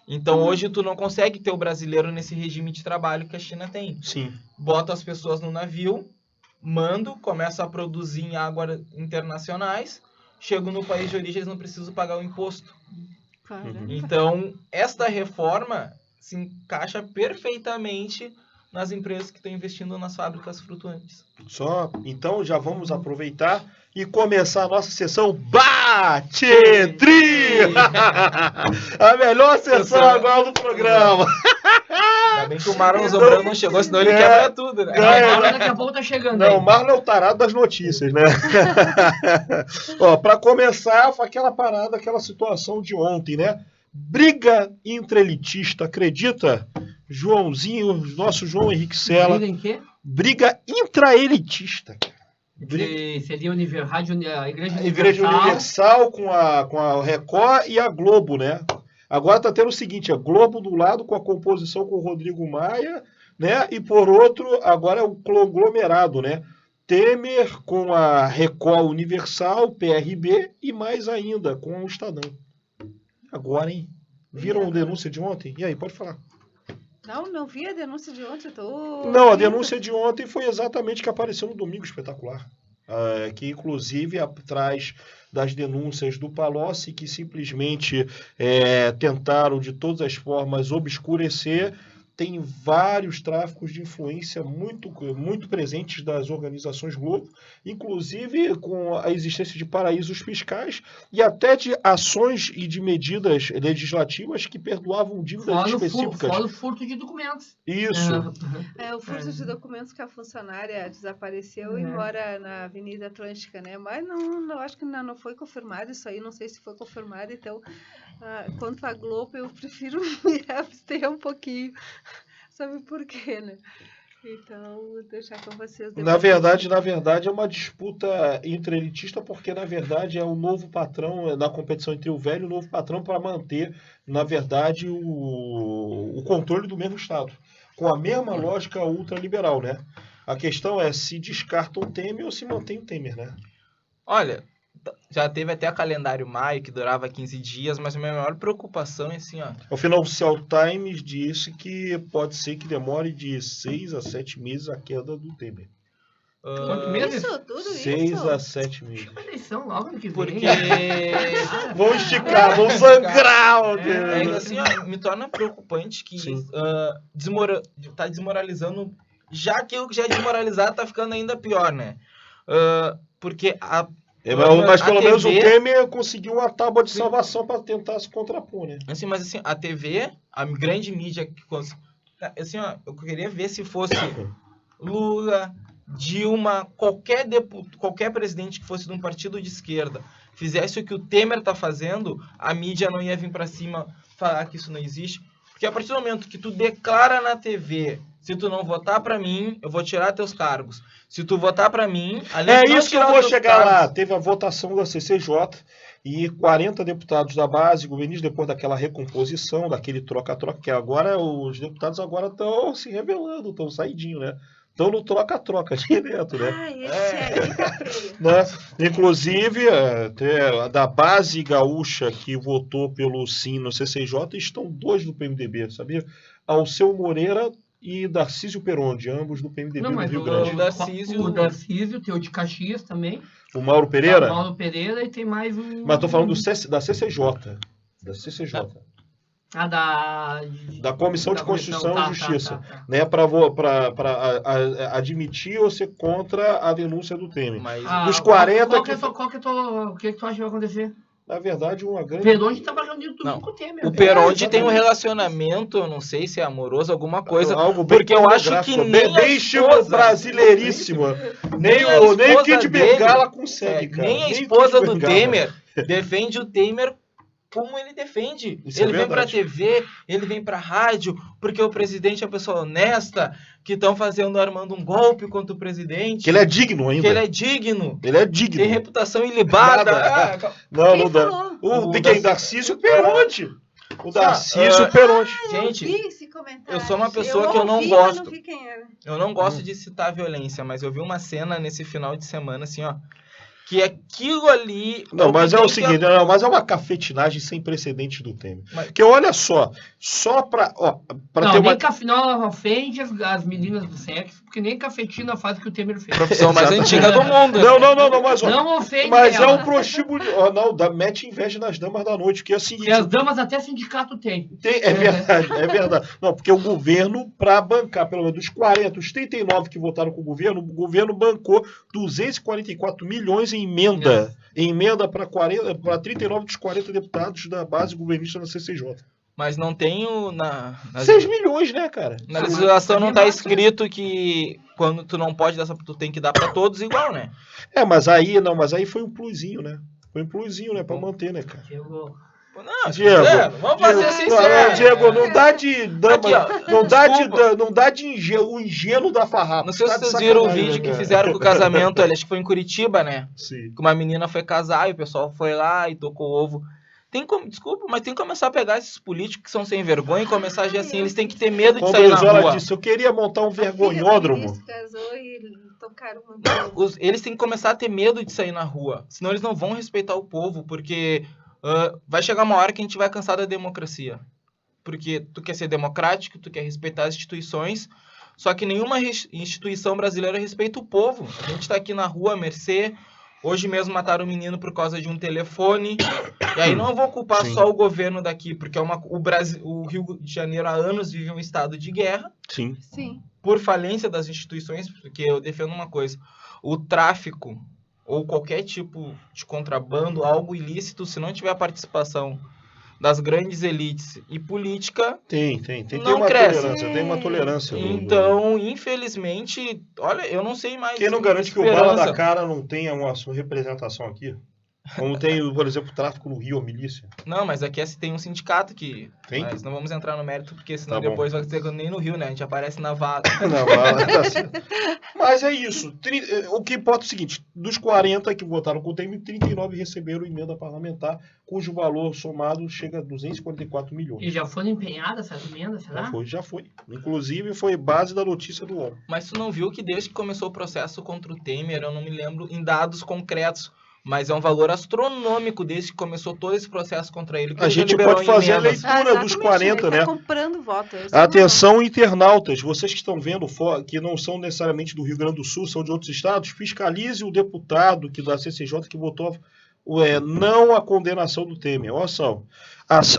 Então hoje tu não consegue ter o brasileiro nesse regime de trabalho que a China tem. Sim. Bota as pessoas no navio, mando, começa a produzir em águas internacionais, chego no país de origem, eles não precisam pagar o imposto. Caramba. Então, esta reforma se encaixa perfeitamente nas empresas que estão investindo nas fábricas flutuantes. Então já vamos aproveitar e começar a nossa sessão Bate-Tri! A melhor sessão agora do programa. Ainda bem que o Marlon Zombrano não chegou, senão ele quebra tudo, né? Agora daqui a pouco tá chegando. Não, aí. o Marlon é o tarado das notícias, né? Ó, para começar, aquela parada, aquela situação de ontem, né? Briga intraelitista, acredita? Joãozinho, nosso João Henrique Sela. Briga em quê? Briga intraelitista. Seria a Igreja A Igreja Universal com a Record e a Globo, né? Agora tá tendo o seguinte, a Globo do lado com a composição com o Rodrigo Maia, né? E por outro, agora é o conglomerado, né? Temer com a Record Universal, PRB e mais ainda com o Estadão. Agora, hein? Viram a denúncia de ontem? E aí, pode falar. Não vi a denúncia de ontem. Não, a denúncia de ontem foi exatamente que apareceu no Domingo Espetacular. Que inclusive atrás das denúncias do Palocci, que simplesmente tentaram de todas as formas obscurecer, tem vários tráficos de influência muito, muito presentes das organizações Globo, inclusive com a existência de paraísos fiscais e até de ações e de medidas legislativas que perdoavam dívidas específicas. Fora o furto de documentos. Isso. O furto de documentos que a funcionária desapareceu e mora na Avenida Atlântica, né? Mas não acho que não foi confirmado isso aí, não sei se foi confirmado, então quanto à Globo eu prefiro me abster um pouquinho. Sabe por quê, né? Então, vou deixar com vocês depois. Na verdade, é uma disputa intraelitista, porque, na verdade, é o novo patrão da competição entre o velho e o novo patrão para manter, na verdade, o controle do mesmo Estado. Com a mesma lógica ultraliberal, né? A questão é se descartam o Temer ou se mantém o Temer, né? Olha, já teve até a calendário Maio, que durava 15 dias, mas a minha maior preocupação é assim, ó. O Financial Times disse que pode ser que demore de 6 a 7 meses a queda do Temer. Quanto meses? Tudo 6 isso? a 7 meses. Eleição logo ano que vem. Porque... Vão esticar, vão sangrar o Temer. assim, ó, me torna preocupante que tá desmoralizando, já que o que já é desmoralizado tá ficando ainda pior, né? Porque mas pelo menos o TV Temer conseguiu uma tábua de salvação para tentar se contrapor, né? Assim, mas assim, a TV, a grande mídia, assim, ó, eu queria ver se fosse Lula, Dilma, qualquer presidente que fosse de um partido de esquerda, fizesse o que o Temer tá fazendo, a mídia não ia vir para cima falar que isso não existe. Porque a partir do momento que tu declara na TV, se tu não votar para mim, eu vou tirar teus cargos. Se tu votar para mim, além de não isso que eu tirar vou teus chegar cargos, lá. Teve a votação da CCJ e 40 deputados da base, governistas, depois daquela recomposição, daquele troca-troca, que agora os deputados agora estão se rebelando, estão saidinho, né? Estão no troca-troca direto, né? Esse aí tá feio. Né? Inclusive, da base gaúcha que votou pelo sim no CCJ, estão 2 do PMDB, sabia? Alceu Moreira e Darcísio Peronde, ambos do PMDB do Rio Grande. O Darcísio, tem o de Caxias também. O Mauro Pereira? O Mauro Pereira e tem mais um... Mas estou falando da CCJ. Da CCJ. Da Comissão de Constituição e Justiça. Né, para admitir ou ser contra a denúncia do Temer. Dos 40... O que tu acha que vai acontecer? Na verdade, uma grande... O Peronde estava reunido tudo com o Temer. O Peronde tem um relacionamento, eu não sei se é amoroso, alguma coisa. Porque eu acho que nem bem estilo brasileiríssimo. Nem o Kid Bengala consegue, cara. Nem a esposa do Temer defende o Temer como ele defende. Isso Ele é vem pra verdade. TV, ele vem pra rádio, porque o presidente é uma pessoa honesta, que estão armando um golpe contra o presidente. Que ele é digno ainda. Que ele é digno. Ele é digno. Tem reputação ilibada. Nada. Não, Quem não dá. falou? O tem quem? Darcísio Peronte. O Darcísio ah, Peronte. Gente, Vi esse comentário. eu sou uma pessoa que eu não ouvi, gosto. mas não vi quem era. eu não gosto de citar violência, mas eu vi uma cena nesse final de semana, assim, ó, que aquilo ali... Não, mas que é o tem que- seguinte, não, mas é uma cafetinagem sem precedentes do Temer. Mas- Porque olha só pra Não, ter uma... nem não ofende as meninas do sexo, porque nem cafetina faz o que o Temer fez. Profissão mais Exatamente. antiga do mundo. Não, mas ó, Não ofende mas é ela. um prostíbulo, mete inveja nas damas da noite, que é o seguinte, E as damas até sindicato tem. é verdade. Não, porque o governo, para bancar, pelo menos dos 40, os 39 que votaram com o governo bancou 244 milhões em emenda para 39 dos 40 deputados da base governista da CCJ. Mas não tem 6 milhões, né, cara? Na legislação não tá escrito que quando tu não pode dar, tu tem que dar pra todos igual, né? Mas aí foi um plusinho, né? Foi um plusinho, né, para manter, né, cara? Chegou. Não, Diego, vamos fazer sincero. Diego, não dá de dama, Aqui, ó, não dá de o ingênuo da farrapa. Não sei Tá se de vocês viram o sacanagem, vídeo né, que cara? fizeram com o casamento, acho que foi em Curitiba, né? Sim. Que uma menina foi casar e o pessoal foi lá e tocou ovo. Desculpa, mas tem que começar a pegar esses políticos que são sem vergonha e começar a agir assim. Eles têm que ter medo de Como sair na Brizola rua. disse, eu queria montar um A filha do vergonhódromo. ministro casou e tocaram muito. Eles têm que começar a ter medo de sair na rua. Senão eles não vão respeitar o povo, porque vai chegar uma hora que a gente vai cansar da democracia. Porque tu quer ser democrático, tu quer respeitar as instituições, só que nenhuma instituição brasileira respeita o povo. A gente tá aqui na rua à mercê. Hoje mesmo mataram um menino por causa de um telefone. E aí não vou culpar Sim. só o governo daqui, porque o Rio de Janeiro há anos vive um estado de guerra Sim. Sim. por falência das instituições, porque eu defendo uma coisa, o tráfico ou qualquer tipo de contrabando, algo ilícito, se não tiver a participação das grandes elites e política, Tem Não uma cresce. tolerância, tem uma tolerância. então, infelizmente, olha, eu não sei mais. Quem não garante que o esperança. bala da cara não tenha uma sua representação aqui? Como tem, por exemplo, o tráfico no Rio, a milícia. Não, mas aqui tem um sindicato que... Tem? Mas não vamos entrar no mérito, porque senão Tá bom. depois vai dizer que nem no Rio, né? A gente aparece na vala. Não, tá certo. Mas é isso. O que importa é o seguinte, dos 40 que votaram com o Temer, 39 receberam emenda parlamentar, cujo valor somado chega a 244 milhões. E já foram empenhadas essas emendas, será? Já foi. Inclusive, foi base da notícia do UOL. Mas tu não viu que desde que começou o processo contra o Temer, eu não me lembro em dados concretos, mas é um valor astronômico desde que começou todo esse processo contra ele. Que A ele gente liberou pode em fazer a emendas. leitura dos 40, ele né? tá comprando votos. Atenção, internautas, vocês que estão vendo que não são necessariamente do Rio Grande do Sul, são de outros estados, fiscalize o deputado da CCJ que votou não a condenação do Temer. Olha só,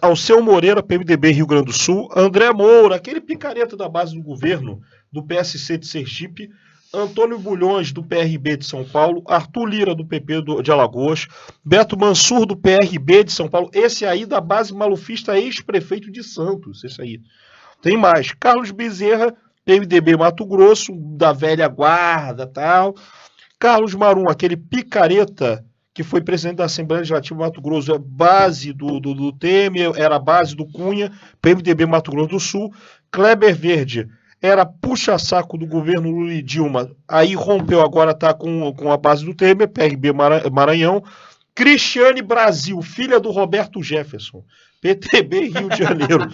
Alceu Moreira, PMDB Rio Grande do Sul, André Moura, aquele picareta da base do governo, do PSC de Sergipe, Antônio Bulhões, do PRB de São Paulo, Arthur Lira, do PP de Alagoas, Beto Mansur, do PRB de São Paulo, esse aí da base malufista, ex-prefeito de Santos, esse aí. Tem mais, Carlos Bezerra, PMDB Mato Grosso, da velha guarda, tal. Carlos Marum, aquele picareta que foi presidente da Assembleia Legislativa Mato Grosso, é base do Temer, era base do Cunha, PMDB Mato Grosso do Sul. Kleber Verde, era puxa-saco do governo Lula e Dilma, aí rompeu, agora está com a base do Temer, PRB Maranhão. Cristiane Brasil, filha do Roberto Jefferson, PTB Rio de Janeiro.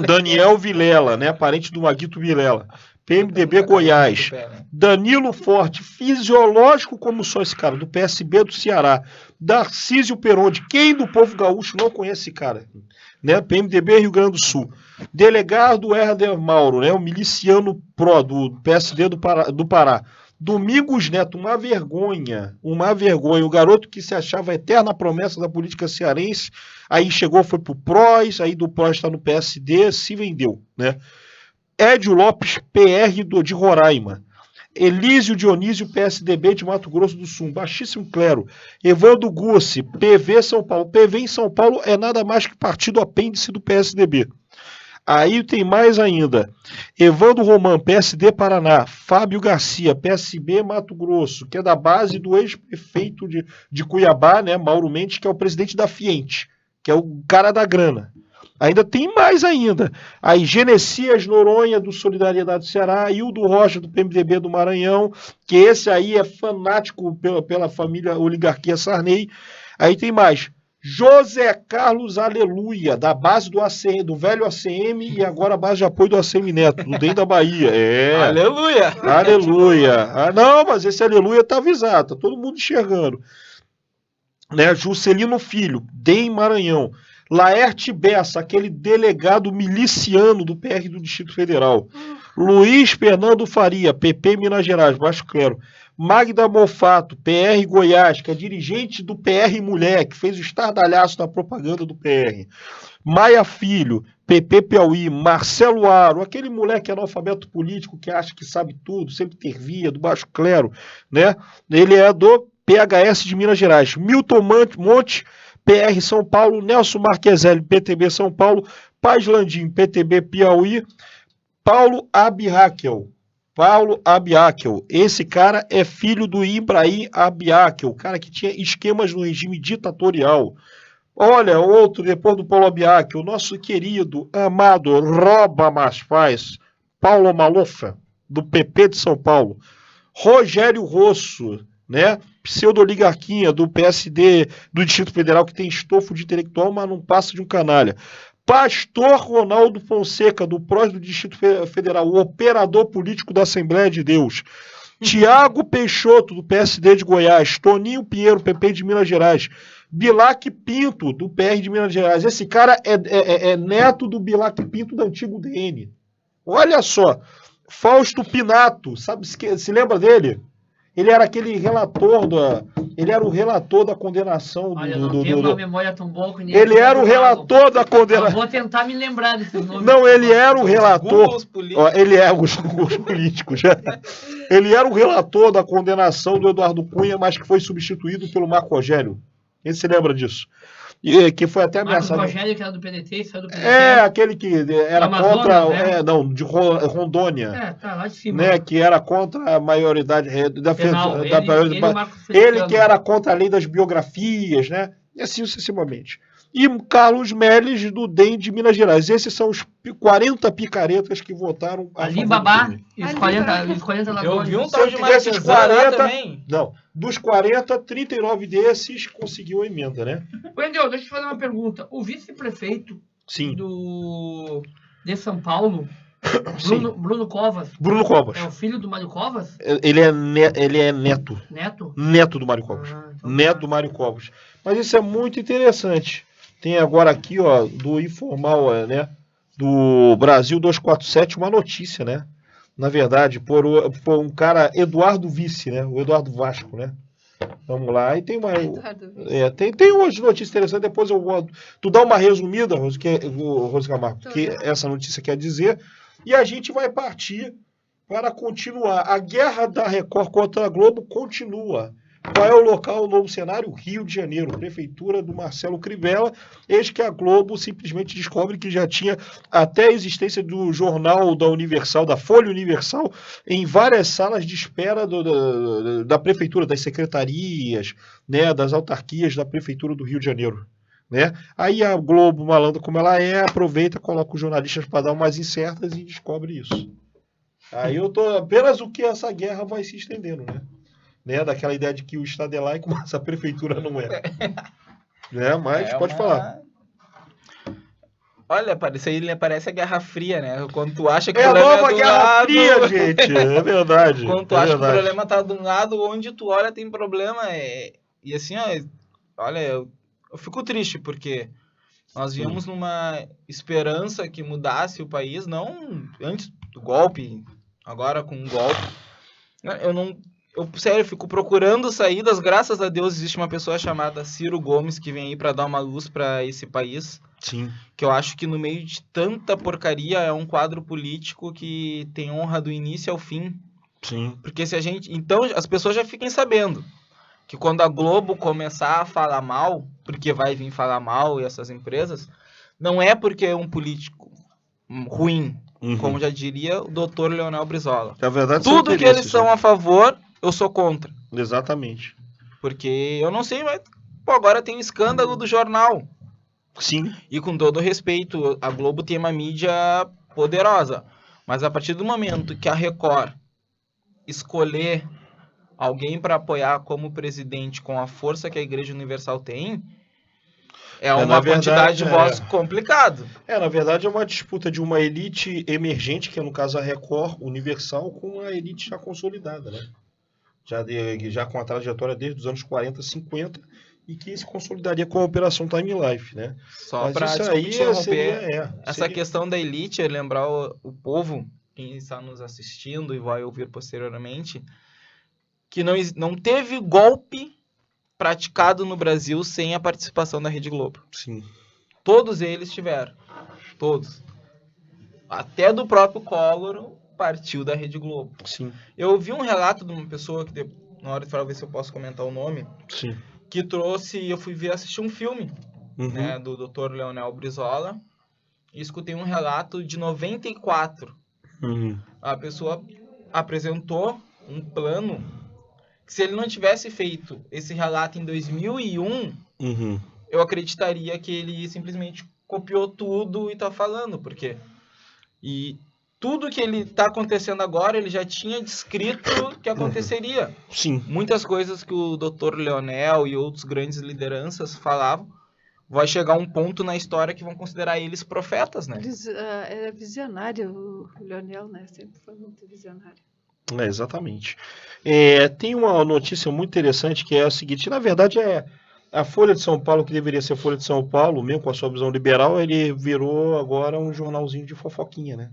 Daniel Vilela, né, parente do Maguito Vilela, PMDB Goiás. Danilo Forte, fisiológico como só esse cara, do PSB do Ceará. Darcísio Peronde, quem do povo gaúcho não conhece esse cara? Né? PMDB Rio Grande do Sul. Delegado Herder Mauro, né? O miliciano pró do PSD do Pará. Domingos Neto, uma vergonha. O garoto que se achava a eterna promessa da política cearense, aí chegou, foi pro PROS, aí do PROS está no PSD, se vendeu, né? Edio Lopes, PR de Roraima. Elísio Dionísio, PSDB de Mato Grosso do Sul, baixíssimo clero. Evandro Gussi, PV São Paulo. PV em São Paulo é nada mais que partido apêndice do PSDB. Aí tem mais ainda. Evandro Roman, PSD Paraná. Fábio Garcia, PSB Mato Grosso, que é da base do ex-prefeito de Cuiabá, né, Mauro Mendes, que é o presidente da Fiente, que é o cara da grana. Ainda tem mais ainda. Aí Genesias Noronha, do Solidariedade do Ceará, Hildo Rocha, do PMDB do Maranhão, que esse aí é fanático pela família oligarquia Sarney. Aí tem mais. José Carlos Aleluia, da base do ACM, do velho ACM e agora a base de apoio do ACM Neto, do DEM da Bahia. Aleluia! Aleluia! Ah, não, mas esse aleluia tá avisado, tá todo mundo enxergando. Né? Juscelino Filho, DEM Maranhão. Laerte Bessa, aquele delegado miliciano do PR do Distrito Federal. Luiz Fernando Faria, PP Minas Gerais, Baixo Clero. Magda Mofato, PR Goiás, que é dirigente do PR Mulher, que fez o estardalhaço na propaganda do PR. Maia Filho, PP Piauí. Marcelo Aro, aquele moleque analfabeto político que acha que sabe tudo, sempre intervia, do Baixo Clero, né? Ele é do PHS de Minas Gerais. Milton Monte, PR São Paulo. Nelson Marqueselli, PTB São Paulo. Paz Landim, PTB Piauí. Paulo Abiakel. Esse cara é filho do Ibrahim Abiakel, o cara que tinha esquemas no regime ditatorial. Olha, outro, depois do Paulo Abiakel, o nosso querido, amado, rouba mais faz, Paulo Maluf, do PP de São Paulo. Rogério Rosso, né? Pseudo-oligarquinha do PSD do Distrito Federal, que tem estofo de intelectual, mas não passa de um canalha. Pastor Ronaldo Fonseca, do PROS do Distrito Federal, o operador político da Assembleia de Deus. Tiago Peixoto, do PSD de Goiás. Toninho Pinheiro, PP de Minas Gerais. Bilac Pinto, do PR de Minas Gerais. Esse cara é neto do Bilac Pinto, do antigo DN. Olha só. Fausto Pinato, sabe, se lembra dele? Ele era aquele relator ele era o relator da condenação Olha, não tenho uma memória tão boa que nem ele era o relator da condenação. Eu vou tentar me lembrar desses nomes. Não, ele era o relator. Ele é os políticos. Ele era o relator da condenação do Eduardo Cunha, mas que foi substituído pelo Marco Rogério. Quem se lembra disso? Que foi até ameaçado. Marco Rogério, que era do PDT, saiu do PDT. Aquele que era Amazonas, contra. né? De Rondônia. Tá lá de cima. Né, que era contra a maioridade da Penal. ele que era contra a lei das biografias, né? E assim sucessivamente. E Carlos Melles, do DEM de Minas Gerais. Esses são os 40 picaretas que votaram a Ali favor Babá do filme. e os 40 Eu ladrões. vi um Se tal eu de tivesse os Marquesana 40, também. não, dos 40, 39 desses conseguiu a emenda, né? Wendel, deixa eu te fazer uma pergunta. O vice-prefeito Sim. de São Paulo, Bruno Covas, Bruno Covas. é o filho do Mário Covas? Ele é neto. Neto? Neto do Mário Covas. Então Neto do Mário Covas. Mas isso é muito interessante. Tem agora aqui, ó, do informal, né, do Brasil 247, uma notícia, né? Na verdade, por um cara, Eduardo Vice, né? O Eduardo Vasco, né? Vamos lá. Aí tem uma. Tem umas notícias interessantes, depois eu vou. Tu dá uma resumida, Rose Camargo, que essa notícia quer dizer, e a gente vai partir para continuar. A guerra da Record contra a Globo continua. Qual é o local, o novo cenário? Rio de Janeiro, prefeitura do Marcelo Crivella. Eis que a Globo simplesmente descobre que já tinha até a existência do jornal da Universal, da Folha Universal, em várias salas de espera da prefeitura, das secretarias, né, das autarquias da prefeitura do Rio de Janeiro. Né? Aí a Globo, malandra como ela é, aproveita, coloca os jornalistas para dar umas incertas e descobre isso. Aí eu tô apenas o que essa guerra vai se estendendo, né? Daquela ideia de que o Estado é laico, mas a prefeitura não é. Né? Mas pode falar. Olha, isso aí parece a Guerra Fria, né? Quando tu acha que o problema a nova Guerra Fria, gente. É verdade. Quando tu acha que o problema tá de um lado, onde tu olha tem problema. E assim, olha, eu fico triste, porque nós viemos numa esperança que mudasse o país, não antes do golpe, agora com o golpe. Eu, sério, fico procurando saídas. Graças a Deus existe uma pessoa chamada Ciro Gomes que vem aí para dar uma luz para esse país. Sim. Que eu acho que no meio de tanta porcaria é um quadro político que tem honra do início ao fim. Sim. Porque se a gente... Então as pessoas já fiquem sabendo que quando a Globo começar a falar mal, porque vai vir falar mal e essas empresas, não é porque é um político, ruim, como já diria o doutor Leonel Brizola. Na verdade, são Tudo que interesses, eles são né? a favor, eu sou contra. Exatamente. Porque eu não sei, mas pô, agora tem o escândalo do jornal. Sim. E com todo respeito, a Globo tem uma mídia poderosa. Mas a partir do momento que a Record escolher alguém para apoiar como presidente com a força que a Igreja Universal tem, é uma na verdade, quantidade de voz complicado. Na verdade é uma disputa de uma elite emergente, que é no caso a Record Universal, com a elite já consolidada, né? Já com a trajetória desde os anos 40, 50, e que se consolidaria com a Operação Time Life, né? Só Mas para isso aí interromper essa seria... questão da elite, é lembrar o povo, quem está nos assistindo e vai ouvir posteriormente, que não teve golpe praticado no Brasil sem a participação da Rede Globo. Sim. Todos eles tiveram. Todos. Até do próprio Collor partiu da Rede Globo. Sim. Eu ouvi um relato de uma pessoa que, na hora de falar, ver se eu posso comentar o nome, Sim. que trouxe, eu fui assistir um filme, né, do Dr. Leonel Brizola, e escutei um relato de 94. A pessoa apresentou um plano que, se ele não tivesse feito esse relato em 2001, eu acreditaria que ele simplesmente copiou tudo e tá falando, porque... E tudo que ele tá acontecendo agora, ele já tinha descrito que aconteceria. Sim. Muitas coisas que o Dr. Leonel e outros grandes lideranças falavam, vai chegar um ponto na história que vão considerar eles profetas, né? Era visionário o Leonel, né? Sempre foi muito visionário. Exatamente. Tem uma notícia muito interessante que é a seguinte, na verdade a Folha de São Paulo, que deveria ser Folha de São Paulo, mesmo com a sua visão liberal, ele virou agora um jornalzinho de fofoquinha, né?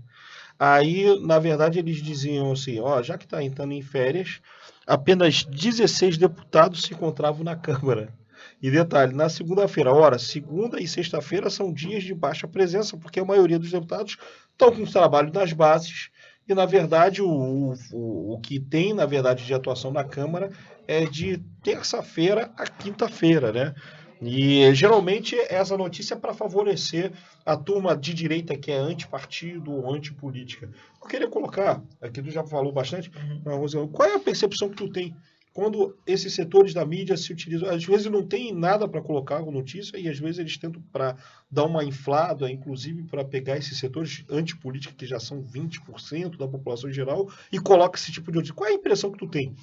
Aí, na verdade, eles diziam assim, já que está entrando em férias, apenas 16 deputados se encontravam na Câmara. E detalhe, na segunda-feira, segunda e sexta-feira são dias de baixa presença, porque a maioria dos deputados estão com o trabalho nas bases, e, na verdade, o que tem, na verdade, de atuação na Câmara é de terça-feira a quinta-feira, né? E, geralmente, essa notícia é para favorecer a turma de direita que é antipartido ou antipolítica. Eu queria colocar, aqui tu já falou bastante, qual é a percepção que tu tem quando esses setores da mídia se utilizam? Às vezes não tem nada para colocar com notícia e às vezes eles tentam para dar uma inflada, inclusive para pegar esses setores antipolíticos, que já são 20% da população em geral, e coloca esse tipo de notícia. Qual é a impressão que tu tem?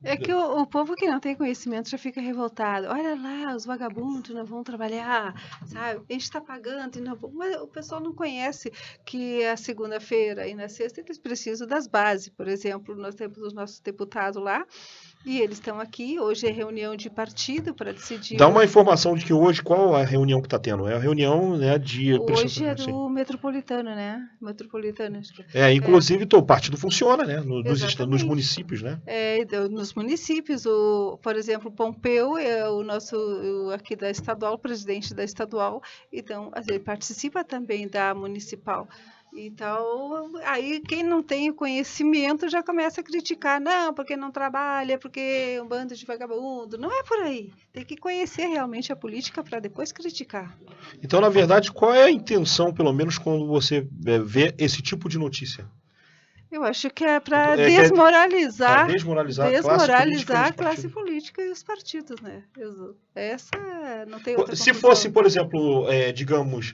É que o povo que não tem conhecimento já fica revoltado. Olha lá, os vagabundos não vão trabalhar, sabe? A gente está pagando e não vão. Mas o pessoal não conhece que a segunda-feira e na sexta eles precisam das bases. Por exemplo, nós temos os nossos deputados lá e eles estão aqui. Hoje é reunião de partido para decidir. Dá uma informação de que hoje, qual a reunião que está tendo? É a reunião, né, de... Hoje é do Metropolitano, né? Metropolitano, acho que inclusive, o partido funciona, né? Nos municípios, né? Nos municípios, por exemplo, Pompeu é o nosso aqui da estadual, presidente da estadual, então ele participa também da municipal. Então, aí quem não tem o conhecimento já começa a criticar, não, porque não trabalha, porque é um bando de vagabundo. Não é por aí. Tem que conhecer realmente a política para depois criticar. Então, na verdade, qual é a intenção, pelo menos, quando você vê esse tipo de notícia? Eu acho que é para desmoralizar, desmoralizar a classe política e os partidos, né? Essa não tem outra Se conclusão. fosse, por exemplo, digamos,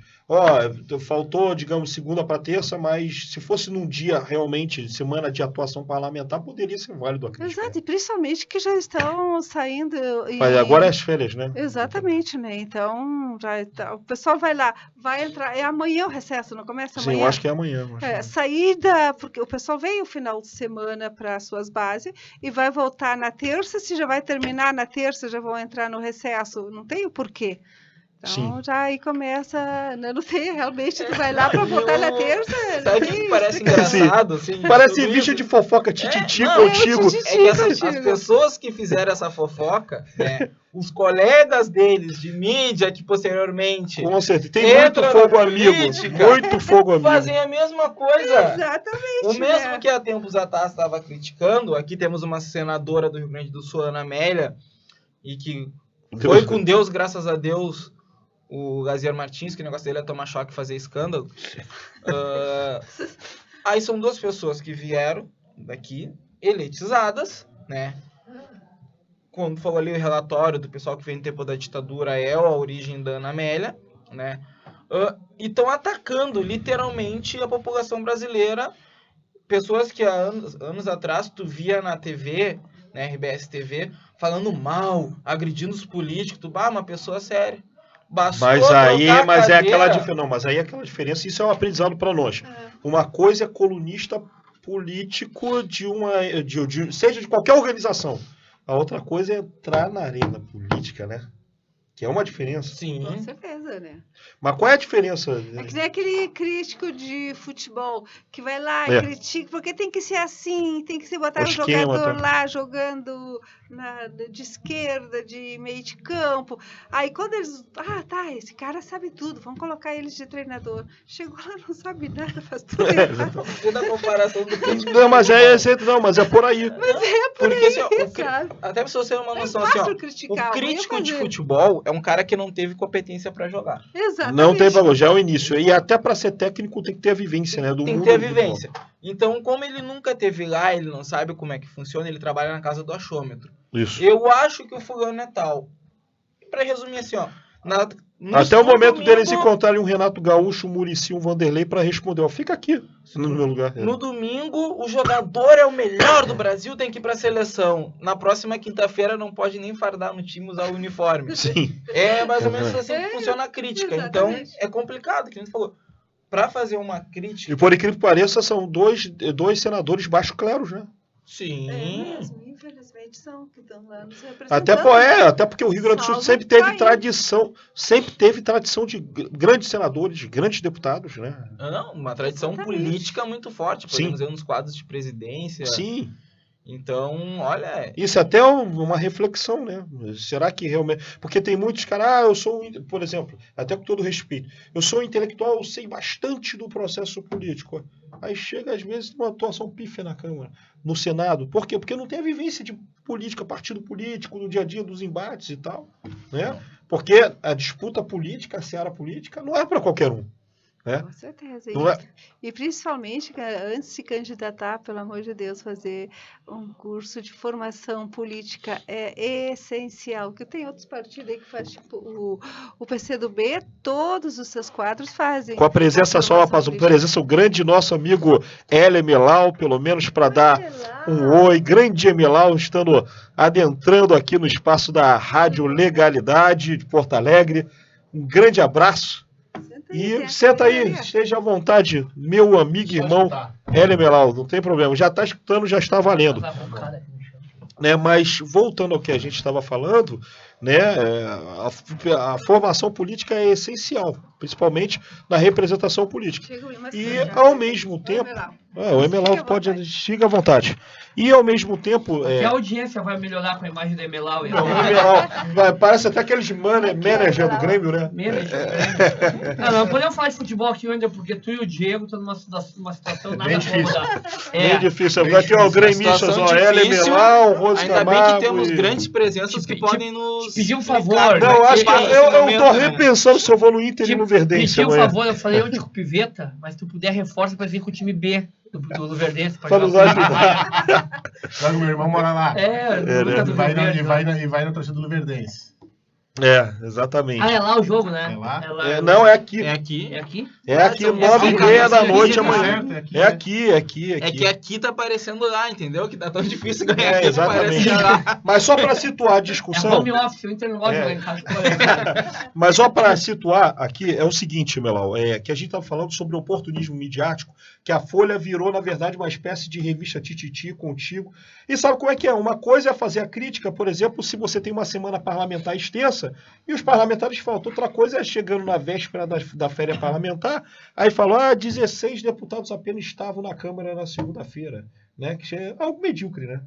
faltou, digamos, segunda para terça, mas se fosse num dia realmente, semana de atuação parlamentar, poderia ser válido, acredito. Exato, e principalmente que já estão saindo... Mas agora é as férias, né? Exatamente, né? Então, o pessoal vai lá, vai entrar... É amanhã o recesso, não começa amanhã? Sim, eu acho que é amanhã. Saída, porque o pessoal vem o final de semana para as suas bases e vai voltar na terça, se já vai terminar na terça, já vão entrar no recesso, não tem o porquê. Então, já aí começa, não sei, realmente, tu vai lá para voltar na terça. Sabe o que parece engraçado? Assim, parece bicha de fofoca tititi contigo. É que as pessoas que fizeram essa fofoca, né, os colegas deles de mídia que posteriormente... Com certeza, tem muito fogo amigo, muito fogo amigo. Fazem a mesma coisa. Exatamente. O mesmo que há tempos atrás estava criticando, aqui temos uma senadora do Rio Grande do Sul, Ana Amélia, e que foi com Deus, graças a Deus, o Gazier Martins, que o negócio dele é tomar choque e fazer escândalo. Aí são duas pessoas que vieram daqui, elitizadas, né? Quando falou ali o relatório do pessoal que veio no tempo da ditadura, é a origem da Ana Amélia, né? E estão atacando literalmente a população brasileira. Pessoas que há anos atrás tu via na TV, né, RBS TV, falando mal, agredindo os políticos, uma pessoa séria. Bastou Mas aí, trocar a mas é aquela cadeira. diferença. Não, mas aí é aquela diferença, isso é um aprendizado para nós. Uma coisa é colunista político seja de qualquer organização. A outra coisa é entrar na arena política, né? Que é uma diferença. Sim. Com certeza, né? Mas qual é a diferença? É que nem aquele crítico de futebol que vai lá e critica, porque tem que ser assim, tem que se botar O um esquema, jogador tá? lá jogando de esquerda, de meio de campo. Aí quando eles. Esse cara sabe tudo, vamos colocar eles de treinador. Chegou lá, não sabe nada, faz tudo errado. Da comparação do crítico. Não, mas é por aí. Mas é por Porque, aí, assim, sabe? até pra você ter uma noção, fácil assim, ó, criticar, o eu ia crítico de fazer. futebol é um cara que não teve competência pra jogar. Exatamente. Não tem valor, já é o início. E até para ser técnico tem que ter a vivência, né? Tem que ter a vivência. Então, como ele nunca teve lá, ele não sabe como é que funciona, ele trabalha na casa do achômetro. Isso. Eu acho que o fulano é tal. Pra resumir assim, ó. Até o momento deles encontrarem um Renato Gaúcho, um Muricy, um Vanderlei para responder. Ó, fica aqui no meu lugar. No domingo, o jogador é o melhor do Brasil, tem que ir pra seleção. Na próxima quinta-feira não pode nem fardar no time, usar o uniforme. Sim. É mais ou menos assim que funciona a crítica. Exatamente. Então, é complicado, que a gente falou. Pra fazer uma crítica... E por incrível que pareça, são dois senadores baixo cleros, né? Sim. É mesmo, infelizmente são que estão lá nos representando. Até porque o Rio Grande do Sul Salvo sempre teve país. tradição de grandes senadores, de grandes deputados, né? Não, uma tradição Exatamente. política muito forte, podemos ver nos quadros de presidência. Sim. Então, olha... Isso até é uma reflexão, né? Será que realmente... Porque tem muitos caras, eu sou, por exemplo, até com todo respeito, eu sou intelectual, eu sei bastante do processo político. Aí chega, às vezes, uma atuação pífia na Câmara, no Senado. Por quê? Porque não tem a vivência de política, partido político, no dia a dia dos embates e tal, né? Porque a disputa política, a seara política, não é para qualquer um. Né? Com certeza. Não é- E principalmente, antes de se candidatar, pelo amor de Deus, fazer um curso de formação política é essencial. Porque tem outros partidos aí que fazem, tipo o PCdoB, todos os seus quadros fazem. Com a presença só, rapaz, a presença do grande nosso amigo Hélio Melau, pelo menos para dar um oi. Grande Melau, estando adentrando aqui no espaço da Rádio Legalidade de Porto Alegre. Um grande abraço. E senta aí, esteja à vontade, meu amigo e irmão Hélio Melau, não tem problema. Já está escutando, já está valendo. Né, mas voltando ao que a gente estava falando, né, a formação política é essencial, principalmente na representação política. E ao mesmo tempo, o Emelau pode, fica à vontade. E ao mesmo tempo, Que a audiência vai melhorar com a imagem do Emelau. o Emelau parece até aqueles manager do Grêmio, né? Não podemos falar de futebol aqui ainda, porque tu e o Diego estão numa situação nada cômoda. Bem difícil. Agora aqui, ó, o gremistas, ó, Hélio Melau, Rose Ainda bem Camargo que temos e... grandes presenças que podem nos... Pedir um favor. Não, acho que eu tô né? repensando se eu vou no Inter e no Verdense Pedir um amanhã. favor, eu falei onde com o Piveta, mas se tu puder reforça pra vir com o time B do Verdense. Pra nos ajudar. Logo, meu irmão mora lá. E vai na torcida do Luverdense. Exatamente. é lá o jogo, né? É lá? Não, é aqui. É aqui. É aqui? É aqui, 9h30 da noite amanhã. É aqui. É que aqui tá aparecendo lá, entendeu? Que tá tão difícil ganhar aqui, exatamente. aparece lá. Mas só para situar a É discussão. home office, o Inter não gosta de jogar em casa. Mas só para situar aqui, é o seguinte, Melau, que a gente estava falando sobre oportunismo midiático, que a Folha virou, na verdade, uma espécie de revista tititi contigo. E sabe como é que é? Uma coisa é fazer a crítica, por exemplo, se você tem uma semana parlamentar extensa e os parlamentares faltam. Outra coisa é chegando na véspera da férias parlamentar, aí falam, 16 deputados apenas estavam na Câmara na segunda-feira. Né? Que é algo medíocre, né?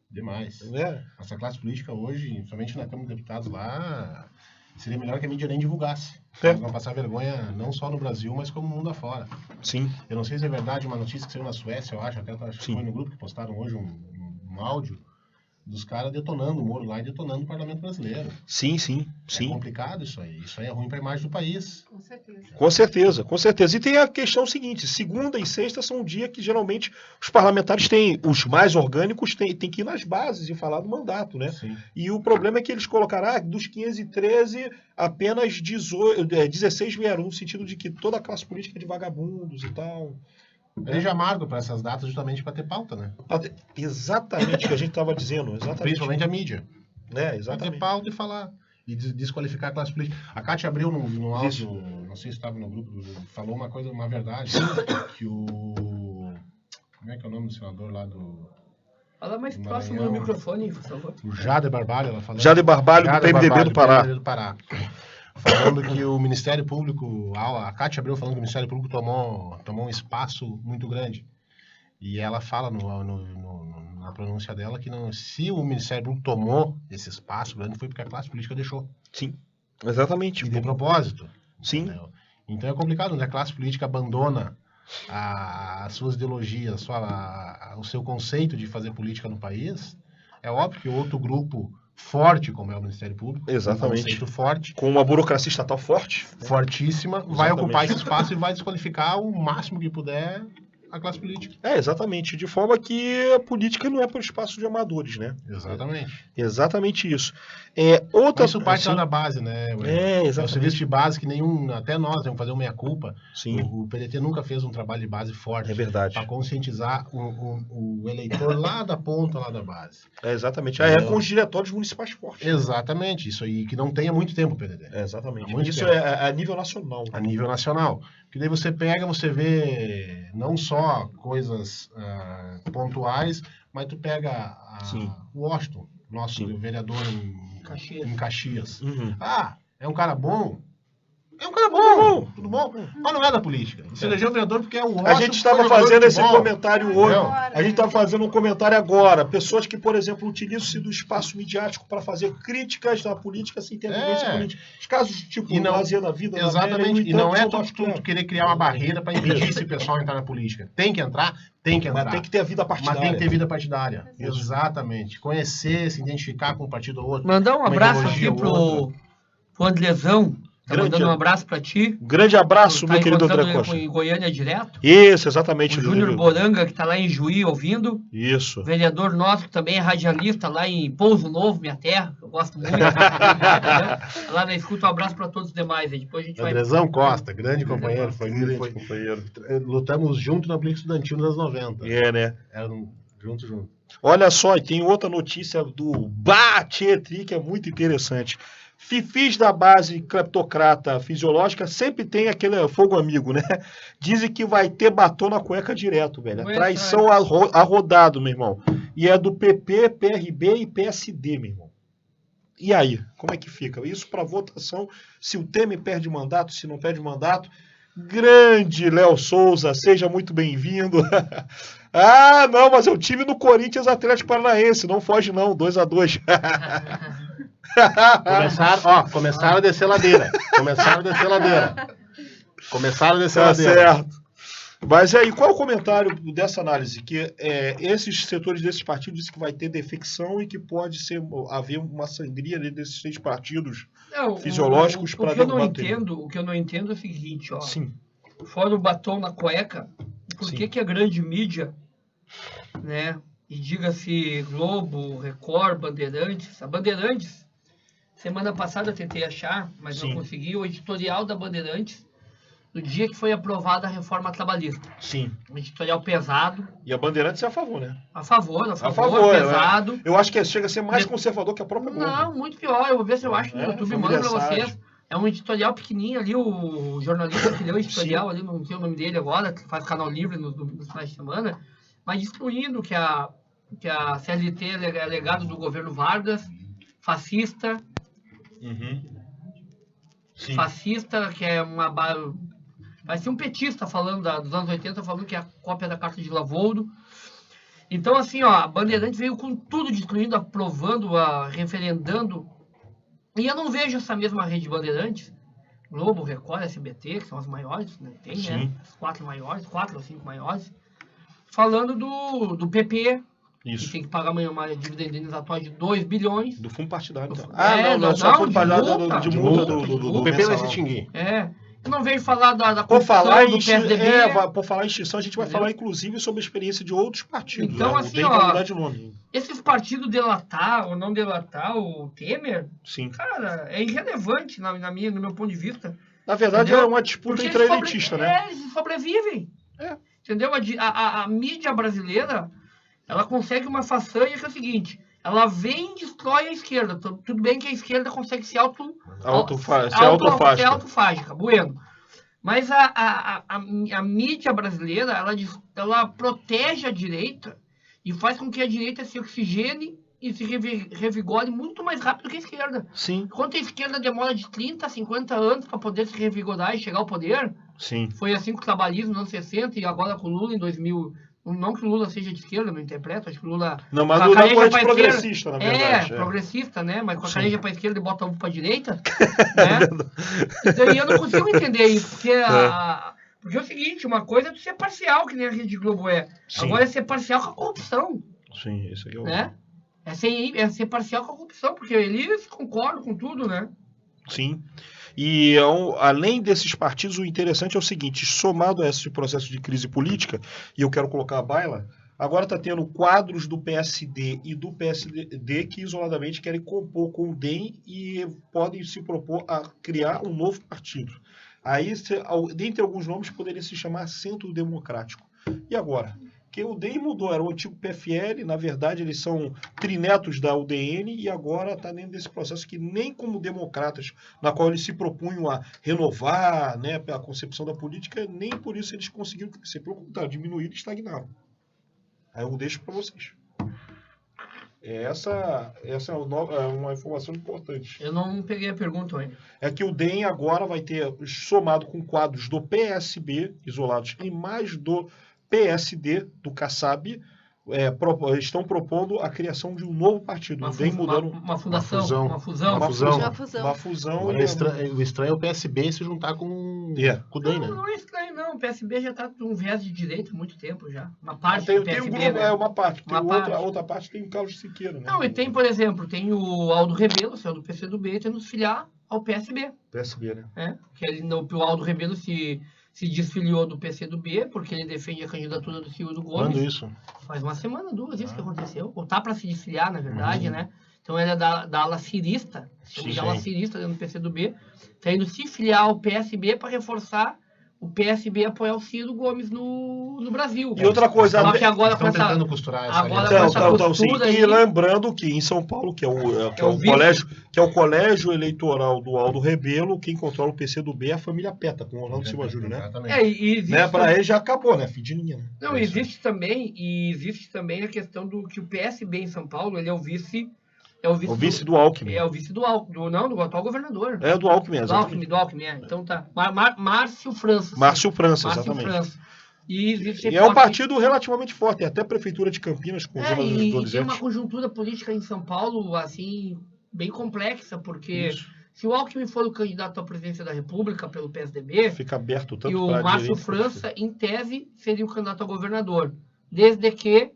Demais. Né? Essa classe política hoje, somente na Câmara de Deputados lá, seria melhor que a mídia nem divulgasse. Eles vão passar vergonha não só no Brasil, mas como no mundo afora. Sim. Eu não sei se é verdade uma notícia que saiu na Suécia, eu acho, até foi no grupo que postaram hoje um áudio, dos caras detonando o Moro lá e detonando o parlamento brasileiro. Sim, sim, É sim. complicado isso aí. Isso aí é ruim para a imagem do país. Com certeza. Com certeza, com certeza. E tem a questão seguinte, segunda e sexta são um dia que geralmente os parlamentares têm, os mais orgânicos têm que ir nas bases e falar do mandato, né? Sim. E o problema é que eles colocaram, dos 513, apenas 16 vieram, no sentido de que toda a classe política é de vagabundos e tal. Ele já marca para essas datas justamente para ter pauta, né? Exatamente o que a gente estava dizendo, exatamente. Principalmente a mídia. Né, Para ter exatamente. pauta e falar. E desqualificar a classe política. A Cátia abriu no áudio, não sei se estava no grupo, falou uma verdade, que o... Como é que é o nome do senador lá do... Fala mais Do próximo Maranhão. do microfone, por favor. O Jade Barbalho, ela falou. Jade Barbalho, do PMDB do Pará. PMDB do Pará. Falando que o Ministério Público, a Cátia abriu falando que o Ministério Público tomou um espaço muito grande. E ela fala na pronúncia dela que não, se o Ministério Público tomou esse espaço grande foi porque a classe política deixou. Sim, exatamente. E de propósito. Sim. Entendeu? Então é complicado, né? A classe política abandona as suas ideologias, o seu conceito de fazer política no país. É óbvio que outro grupo forte, como é o Ministério Público, Exatamente. um conceito forte, Com uma burocracia estatal forte. fortíssima, vai Exatamente. ocupar esse espaço e vai desqualificar o máximo que puder a classe política. Exatamente. De forma que a política não é para o espaço de amadores, né? Exatamente. Exatamente isso. Outra... Mas isso parte lá Sim. da base, né? É, o exatamente. serviço de base que até nós temos que fazer uma meia-culpa. Sim, O PDT nunca fez um trabalho de base forte é verdade. para conscientizar o eleitor lá da ponta, lá da base. Exatamente. Com os diretórios municipais fortes. Exatamente, isso aí, que não tem há muito tempo o PDT. Exatamente. Há muito Isso tempo. é a nível nacional. A nível nacional. Que daí você vê não só coisas pontuais, mas tu pega Sim. o Washington, nosso Sim. vereador em Caxias. Uhum. É um cara bom? É um cara bom, tudo bom, mas não é da política. Ele se elegeu vereador porque é o Washington. A gente estava foi jogador fazendo de esse futebol. comentário hoje. Entendeu? A gente estava fazendo um comentário agora. Pessoas que, por exemplo, utilizam-se do espaço midiático para fazer críticas da política sem ter vivência política. Os casos tipo E não- Lazer na Vida, na Exatamente, Velha, no e não entanto, é são tu vasculhados. querer criar uma barreira para impedir esse pessoal entrar na política. Tem que entrar, Mas tem que ter a vida Mas partidária. tem que ter vida partidária. Isso. Exatamente. Conhecer, se identificar com um partido ou outro. Mandar um Uma abraço ideologia aqui ou pro Andrezão. Tá Grande mandando um André. abraço pra ti. Um grande abraço, Tá meu querido André encontrando Costa. em Goiânia direto. Isso, exatamente. O Júnior Boranga, que tá lá em Juí ouvindo. Isso. Vereador nosso, que também é radialista lá em Pouso Novo, minha terra, que eu gosto muito. Entendeu? Lá na escuta, um abraço pra todos os demais. Aí depois a gente vai... Andrezão Costa, grande companheiro. Grande companheiro. Lutamos junto na política estudantil nos anos 90. Né? Eram junto. Olha só, e tem outra notícia do Batietri que é muito interessante. Fifis da base cleptocrata fisiológica sempre tem aquele fogo amigo, né? Dizem que vai ter batom na cueca direto, velho. Vai Traição arrodado, meu irmão. E é do PP, PRB e PSD, meu irmão. E aí, como é que fica? Isso para votação, se o Temer perde mandato, se não perde mandato. Grande Léo Souza, seja muito bem-vindo. Ah, não, mas é o time do Corinthians Atlético Paranaense, não foge não, 2-2. Começaram a descer ladeira. Tá certo. Mas aí, qual é o comentário dessa análise? Que esses setores desses partidos dizem que vai ter defecção e que pode haver uma sangria desses 6 partidos fisiológicos para derrubar o Temer. O que eu não entendo é o seguinte, ó. Sim. Fora o batom na cueca, por Sim. que a grande mídia, né? E diga-se Globo, Record, Bandeirantes. A Bandeirantes, semana passada eu tentei achar, mas Sim. não consegui, o editorial da Bandeirantes, no dia que foi aprovada a reforma trabalhista. Sim. Um editorial pesado, E a Bandeirantes é a favor, né? a favor, pesado. Eu acho que chega a ser mais conservador que a própria Globo. Não, muito pior. Eu vou ver se eu acho no YouTube, mando pra Família vocês. Sade. É um editorial pequenininho ali, o jornalista que leu o editorial ali, não sei o nome dele agora, que faz canal livre nos finais de semana, mas destruindo que a CLT é legado do governo Vargas, fascista, Uhum. Sim. fascista, que é vai ser um petista falando dos anos 80, falando que é a cópia da Carta de Lavoudo. Então, assim, ó, a Bandeirantes veio com tudo destruindo, aprovando, referendando. E eu não vejo essa mesma rede Bandeirantes, Globo, Record, SBT, que são as maiores, né? Tem, Sim. né? As 4 maiores, 4 ou 5 maiores, falando do PP, E Isso. tem que pagar amanhã uma dívida indenizatória de 2 bilhões. Do fundo partidário. Então. Não, é só fundo de partidário multa. de De multa multa. do O PP vai se mensalão. extinguir. Eu não vejo falar da Por falar, do PSDB. por falar em extinção, a gente vai Entendeu? falar, inclusive, sobre a experiência de outros partidos. Então, né? assim, Tem ó, que mudar de nome. Esses partidos delatar ou não delatar o Temer, Sim. cara, é irrelevante no meu ponto de vista. Na verdade, Entendeu? é uma disputa Porque entre eles elitista, né? eles sobrevivem. É. Entendeu? A mídia brasileira, ela consegue uma façanha que é o seguinte, ela vem e destrói a esquerda. Tudo bem que a esquerda consegue ser autofágica, bueno. Mas a mídia brasileira, ela protege a direita e faz com que a direita se oxigene e se revigore muito mais rápido que a esquerda. Sim, Enquanto a esquerda demora de 30 a 50 anos para poder se revigorar e chegar ao poder, sim. foi assim com o trabalhismo nos anos 60 e agora com o Lula em 2000. Não que o Lula seja de esquerda, não interpreto, acho que o Lula... Não, mas com a Lula é careja corrente pra esquerda. progressista, na verdade. Progressista, né? Mas com a Sim. careja para esquerda e bota ovo para direita, né? E eu não consigo entender isso, porque porque é o seguinte, uma coisa é tu ser parcial, que nem a Rede Globo é. Sim. Agora é ser parcial com a corrupção, Sim, isso aí é o... né? É ser parcial com a corrupção, porque eles concordam com tudo, né? Sim. E além desses partidos, o interessante é o seguinte, somado a esse processo de crise política, e eu quero colocar a baila, agora está tendo quadros do PSD e do PSD que isoladamente querem compor com o DEM e podem se propor a criar um novo partido. Aí, dentre alguns nomes, poderia se chamar Centro Democrático. E agora? Porque o DEM mudou, era o antigo PFL, na verdade eles são trinetos da UDN e agora está dentro desse processo que nem como democratas, na qual eles se propunham a renovar, né, a concepção da política, nem por isso eles conseguiram crescer. Pelo contrário, diminuíram e estagnaram. Aí eu deixo para vocês. Essa é uma informação importante. Eu não peguei a pergunta ainda. É que o DEM agora vai ter, somado com quadros do PSB, isolados, e mais do PSD, do Kassab, estão propondo a criação de um novo partido. O DEM mudando Uma fundação, uma fusão. uma fusão. uma fusão. Agora, o estranho é o PSB se juntar com o DEM, né? Não é estranho, não. O PSB já está com um viés de direita há muito tempo já. Uma parte Tem do um PSB, grupo, né? uma parte. Tem Uma parte. outra parte tem o Carlos Siqueira, né? Não, e tem, por exemplo, tem o Aldo Rebelo, que é do PCdoB, tendo se filiar ao PSB. PSB, né? Né? Que o Aldo Rebelo se desfiliou do PCdoB, porque ele defende a candidatura do Ciro Gomes. Quando isso? Faz uma semana, duas, isso que aconteceu. Ou tá para se desfiliar, na verdade, né? Então ele é da ala cirista, ala cirista dentro do PCdoB, tá indo se filiar ao PSB para reforçar o PSB apoiar o Ciro Gomes no Brasil. E outra coisa, Só que agora com Estão essa... tentando costurar essa agora aliança. com essa sim. postura E aí- lembrando que em São Paulo, que é o colégio eleitoral do Aldo Rebelo, quem controla o PCdoB é a família Peta, com o Orlando Silva Júnior, né? Exatamente. e existe Né? Para ele já acabou, né? Fim de linha. Né? Não, existe também a questão do que o PSB em São Paulo, ele é o vice... O vice do Alckmin. É o vice do atual governador. É do Alckmin, Do exatamente. Alckmin, Então tá. Márcio França. Márcio França, Márcio exatamente. França. E existe E é um partido relativamente forte, tem até a Prefeitura de Campinas com zona dos e tem uma adolescentes. conjuntura política em São Paulo, assim, bem complexa, porque Isso. se o Alckmin for o candidato à presidência da República pelo PSDB, Fica aberto tanto e o para Márcio França, em tese, seria o candidato a governador. Desde que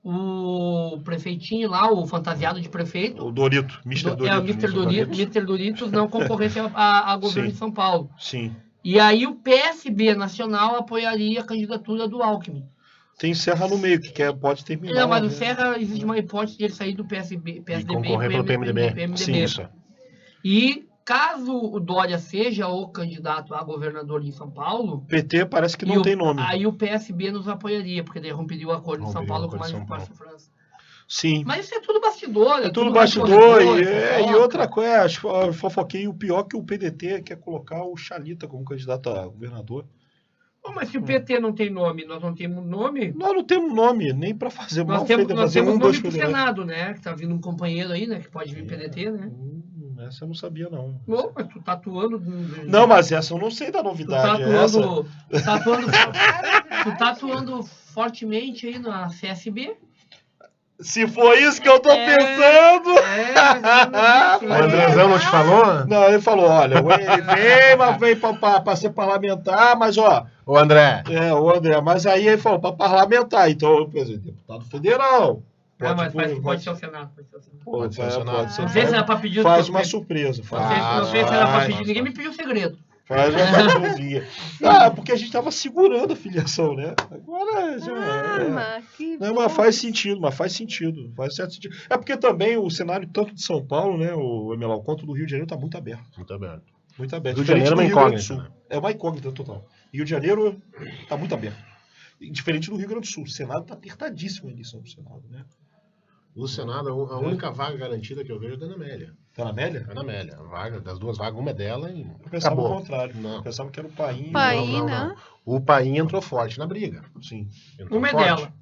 o prefeitinho lá, o fantasiado de prefeito, o Dorito, Mr. Dorito. o Mr. Doritos não concorresse a governo Sim. de São Paulo. Sim. E aí o PSB nacional apoiaria a candidatura do Alckmin. Tem Serra no meio, que pode terminar. Não, mas né? o Serra existe uma hipótese de ele sair do PSDB E concorrer pelo PMDB. Sim, isso. E caso o Dória seja o candidato a governador de São Paulo, PT parece que não tem nome. aí o PSB nos apoiaria, porque daí romperia o acordo de São Paulo com São Márcio França. Sim. Mas isso é tudo bastidor. É tudo tudo bastidor. E fofoca. outra coisa, fofoquei, o pior que o PDT quer colocar o Chalita como candidato a governador. Pô, mas se o PT não tem nome, nós não temos nome. Nós não temos nome, nem para fazer Nós mal temos, feito, nós fazer temos um, nome dois pro federais. Senado, né? Que tá vindo um companheiro aí, né? Que pode vir PDT, né? Essa eu não sabia, não. Não, mas tu tá atuando... Não, mas essa eu não sei da Tu tá novidade. atuando... Tu tá atuando fortemente aí na CSB. Se for isso que eu tô pensando... O Andrezão não te falou? Não, ele falou, olha, ele vem, mas vem pra ser parlamentar, mas ó... Ô, André, o André, mas aí ele falou, pra parlamentar, então eu pensei, deputado federal. Mas pode- pode ser o Senado. Pode ser o Senado. Pode ser o Senado. pode ser. Não sei se era pra pedir... Faz uma surpresa. Não sei se era pra pedir. Ninguém me pediu segredo. Faz uma surpresinha. Porque a gente tava segurando a filiação, né? Agora já mas que Não, bom. mas faz sentido, faz certo sentido. É porque também o cenário tanto de São Paulo, né, o Emelau, quanto do Rio de Janeiro tá muito aberto. Muito aberto. Muito aberto. Rio de Janeiro é uma Diferente do Rio Grande do incógnita, Sul. É uma incógnita total. Rio de Janeiro tá muito aberto. E diferente do Rio Grande do Sul. O Senado tá apertadíssimo a eleição do Senado, né? No Senado, a única vaga garantida que eu vejo é da Ana Amélia. Tá na Amélia? Ana Amélia. A vaga, das duas vagas, uma é dela e Eu pensava acabou. o contrário. Não. Eu pensava que era o Paim. Paim, Não. né? O Paim entrou forte na briga. Sim. Entrou Uma é forte. dela.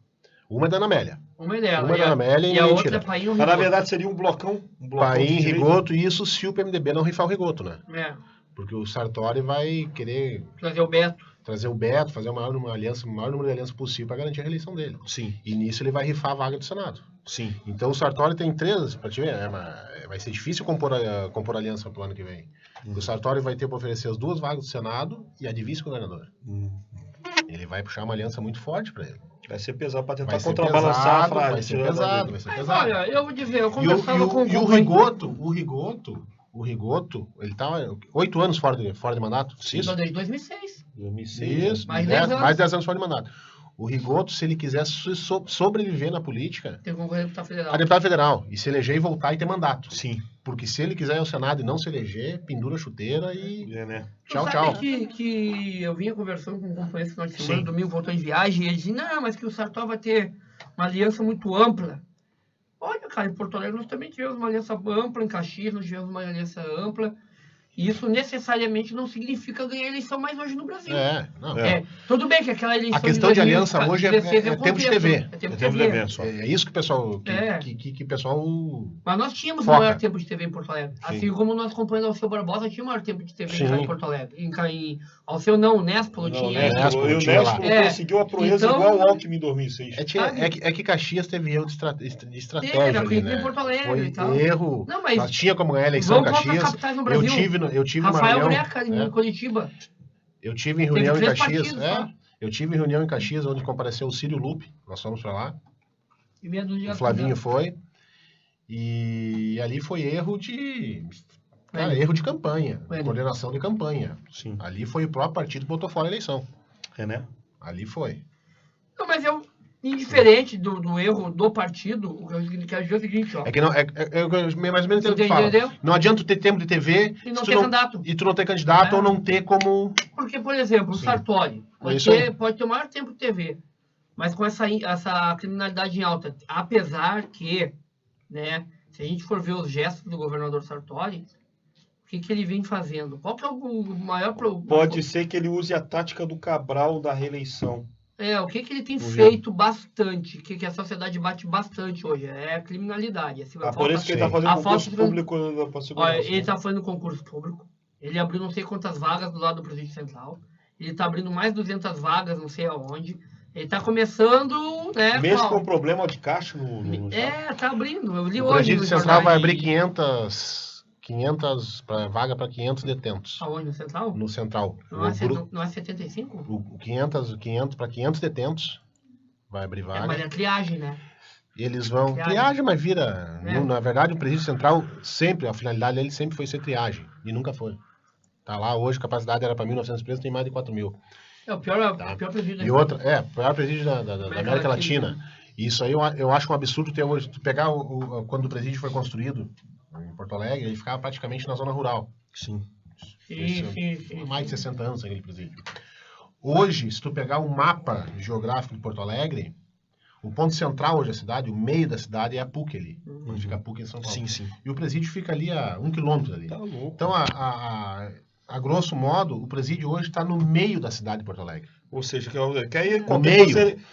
Uma é da Ana Amélia. Uma é dela. Uma é da Ana Amélia e a outra mentira. é Paim ou Mas na Rigoto. verdade seria um blocão. Paim, de direita. Rigoto, e isso se o PMDB não rifar o Rigoto, né? É, Porque o Sartori vai querer trazer o Beto. trazer o Beto, fazer o maior número de alianças possível para garantir a reeleição dele. Sim, E nisso ele vai rifar a vaga do Senado. sim. Então o Sartori tem 3, para te ver, vai ser difícil compor aliança para o ano que vem. O Sartori vai ter para oferecer as 2 vagas do Senado e a de vice-governador. Ele vai puxar uma aliança muito forte para ele. Vai ser pesado pra tentar Vai ser contrabalançar a pesado, frase. vai ser tirar a pesado, dele. vai ser Mas pesado. olha, eu vou dizer, eu E conversava com o Rigoto, ele tá 8 anos fora de mandato. Isso. desde 2006. 2006. Isso, Mais 10 10 anos. mais 10 anos fora de mandato. O Rigoto, se ele quiser sobreviver na política, Tem que concorrer para federal. a deputado federal, e se eleger e voltar e ter mandato. Sim. Porque se ele quiser ir ao Senado e não se eleger, pendura a chuteira e É, né? tchau, Tu tchau. sabe que eu vinha conversando com um companheiro esse final de semana, Sim. domingo, voltando de viagem, e ele disse, não, mas que o Sartori vai ter uma aliança muito ampla. Olha, cara, em Porto Alegre nós também tivemos uma aliança ampla, em Caxias nós tivemos uma aliança ampla, e isso necessariamente não significa ganhar eleição mais hoje no Brasil. Não. Tudo bem que aquela eleição A questão de aliança hoje é 2016 tempo de contexto, TV. É tempo de Tempo de TV. evento só. É isso que o pessoal. É. Que o pessoal. Mas nós tínhamos Foca. o maior tempo de TV em Porto Alegre. Assim como nós acompanhando Alceu Barbosa, tinha o maior tempo de TV Sim. em Porto Alegre. Alceu não, o Nespolo Não, tinha. o Nespolo, e o tinha lá. Nespolo É, conseguiu a proeza então- igual o Alckmin em 2006. É que Caxias teve erro de estratégia. Teve, ali, aqui né? em Porto Alegre Foi e tal. erro. Não, mas Nós tinha como ganhar a eleição em vamos para Caxias. capitais no Brasil. Eu tive uma Rafael reunião. Breca, em Curitiba. Eu tive em reunião em Teve 3 Caxias. partidos só. Eu tive em reunião em Caxias, onde compareceu o Círio Lupe. Nós fomos pra lá. E meia dúzia O de Flavinho apoiantes. foi. E ali foi erro de. Cara, É. erro de campanha. É. Coordenação de campanha. Sim. Ali foi o próprio partido que botou fora a eleição. É, né? Ali foi. Não, mas eu, indiferente do erro do partido, o que eu quero dizer é o seguinte, ó. É que não. Mais ou menos o que eu falo. Entendeu? Não adianta tu ter tempo de TV E não se tu ter candidato. e tu não ter candidato É. ou não ter como. Porque, por exemplo, o Sim. Sartori É isso aí. pode ter o maior tempo de TV, mas com essa criminalidade em alta, apesar que, né, se a gente for ver os gestos do governador Sartori, o que ele vem fazendo? Qual que é o maior problema? Pode ser que ele use a tática do Cabral da reeleição. O que ele tem Governo. feito bastante, que a sociedade bate bastante hoje, é a criminalidade. Assim, Por isso que ele tá Sim. fazendo A concurso falta de- público para Olha, segurança. ele está fazendo concurso público, ele abriu não sei quantas vagas do lado do Presídio Central, ele está abrindo mais 200 vagas, não sei aonde, ele está começando, né? Mesmo com problema de caixa no tá abrindo, eu li O hoje Presídio no Central jornal. vai abrir 500 vaga para 500 detentos Aonde, no Central? no Central. Não é 75? O 500 para 500 detentos vai abrir vaga. Mas é triagem, né? Eles vão. Triagem, mas vira. É. Na verdade, o Presídio Central sempre, a finalidade dele sempre foi ser triagem. E nunca foi. Tá lá hoje, a capacidade era para 1.900 presos, tem mais de 4.000. É o pior Tá. presídio. E outra, o pior presídio da América Latina. Isso aí eu acho um absurdo ter hoje. Tu pegar quando o presídio foi construído em Porto Alegre, ele ficava praticamente na zona rural. Sim. Sim. Mais de 60 anos aquele presídio. Hoje, se tu pegar um mapa geográfico de Porto Alegre, o ponto central hoje da cidade, o meio da cidade é a PUC ali. Onde fica a PUC em São Paulo. Sim, sim. E o presídio fica ali a 1 quilômetro ali. Tá louco. Então, a grosso modo, o presídio hoje está no meio da cidade de Porto Alegre. Ou seja, que aí, No meio.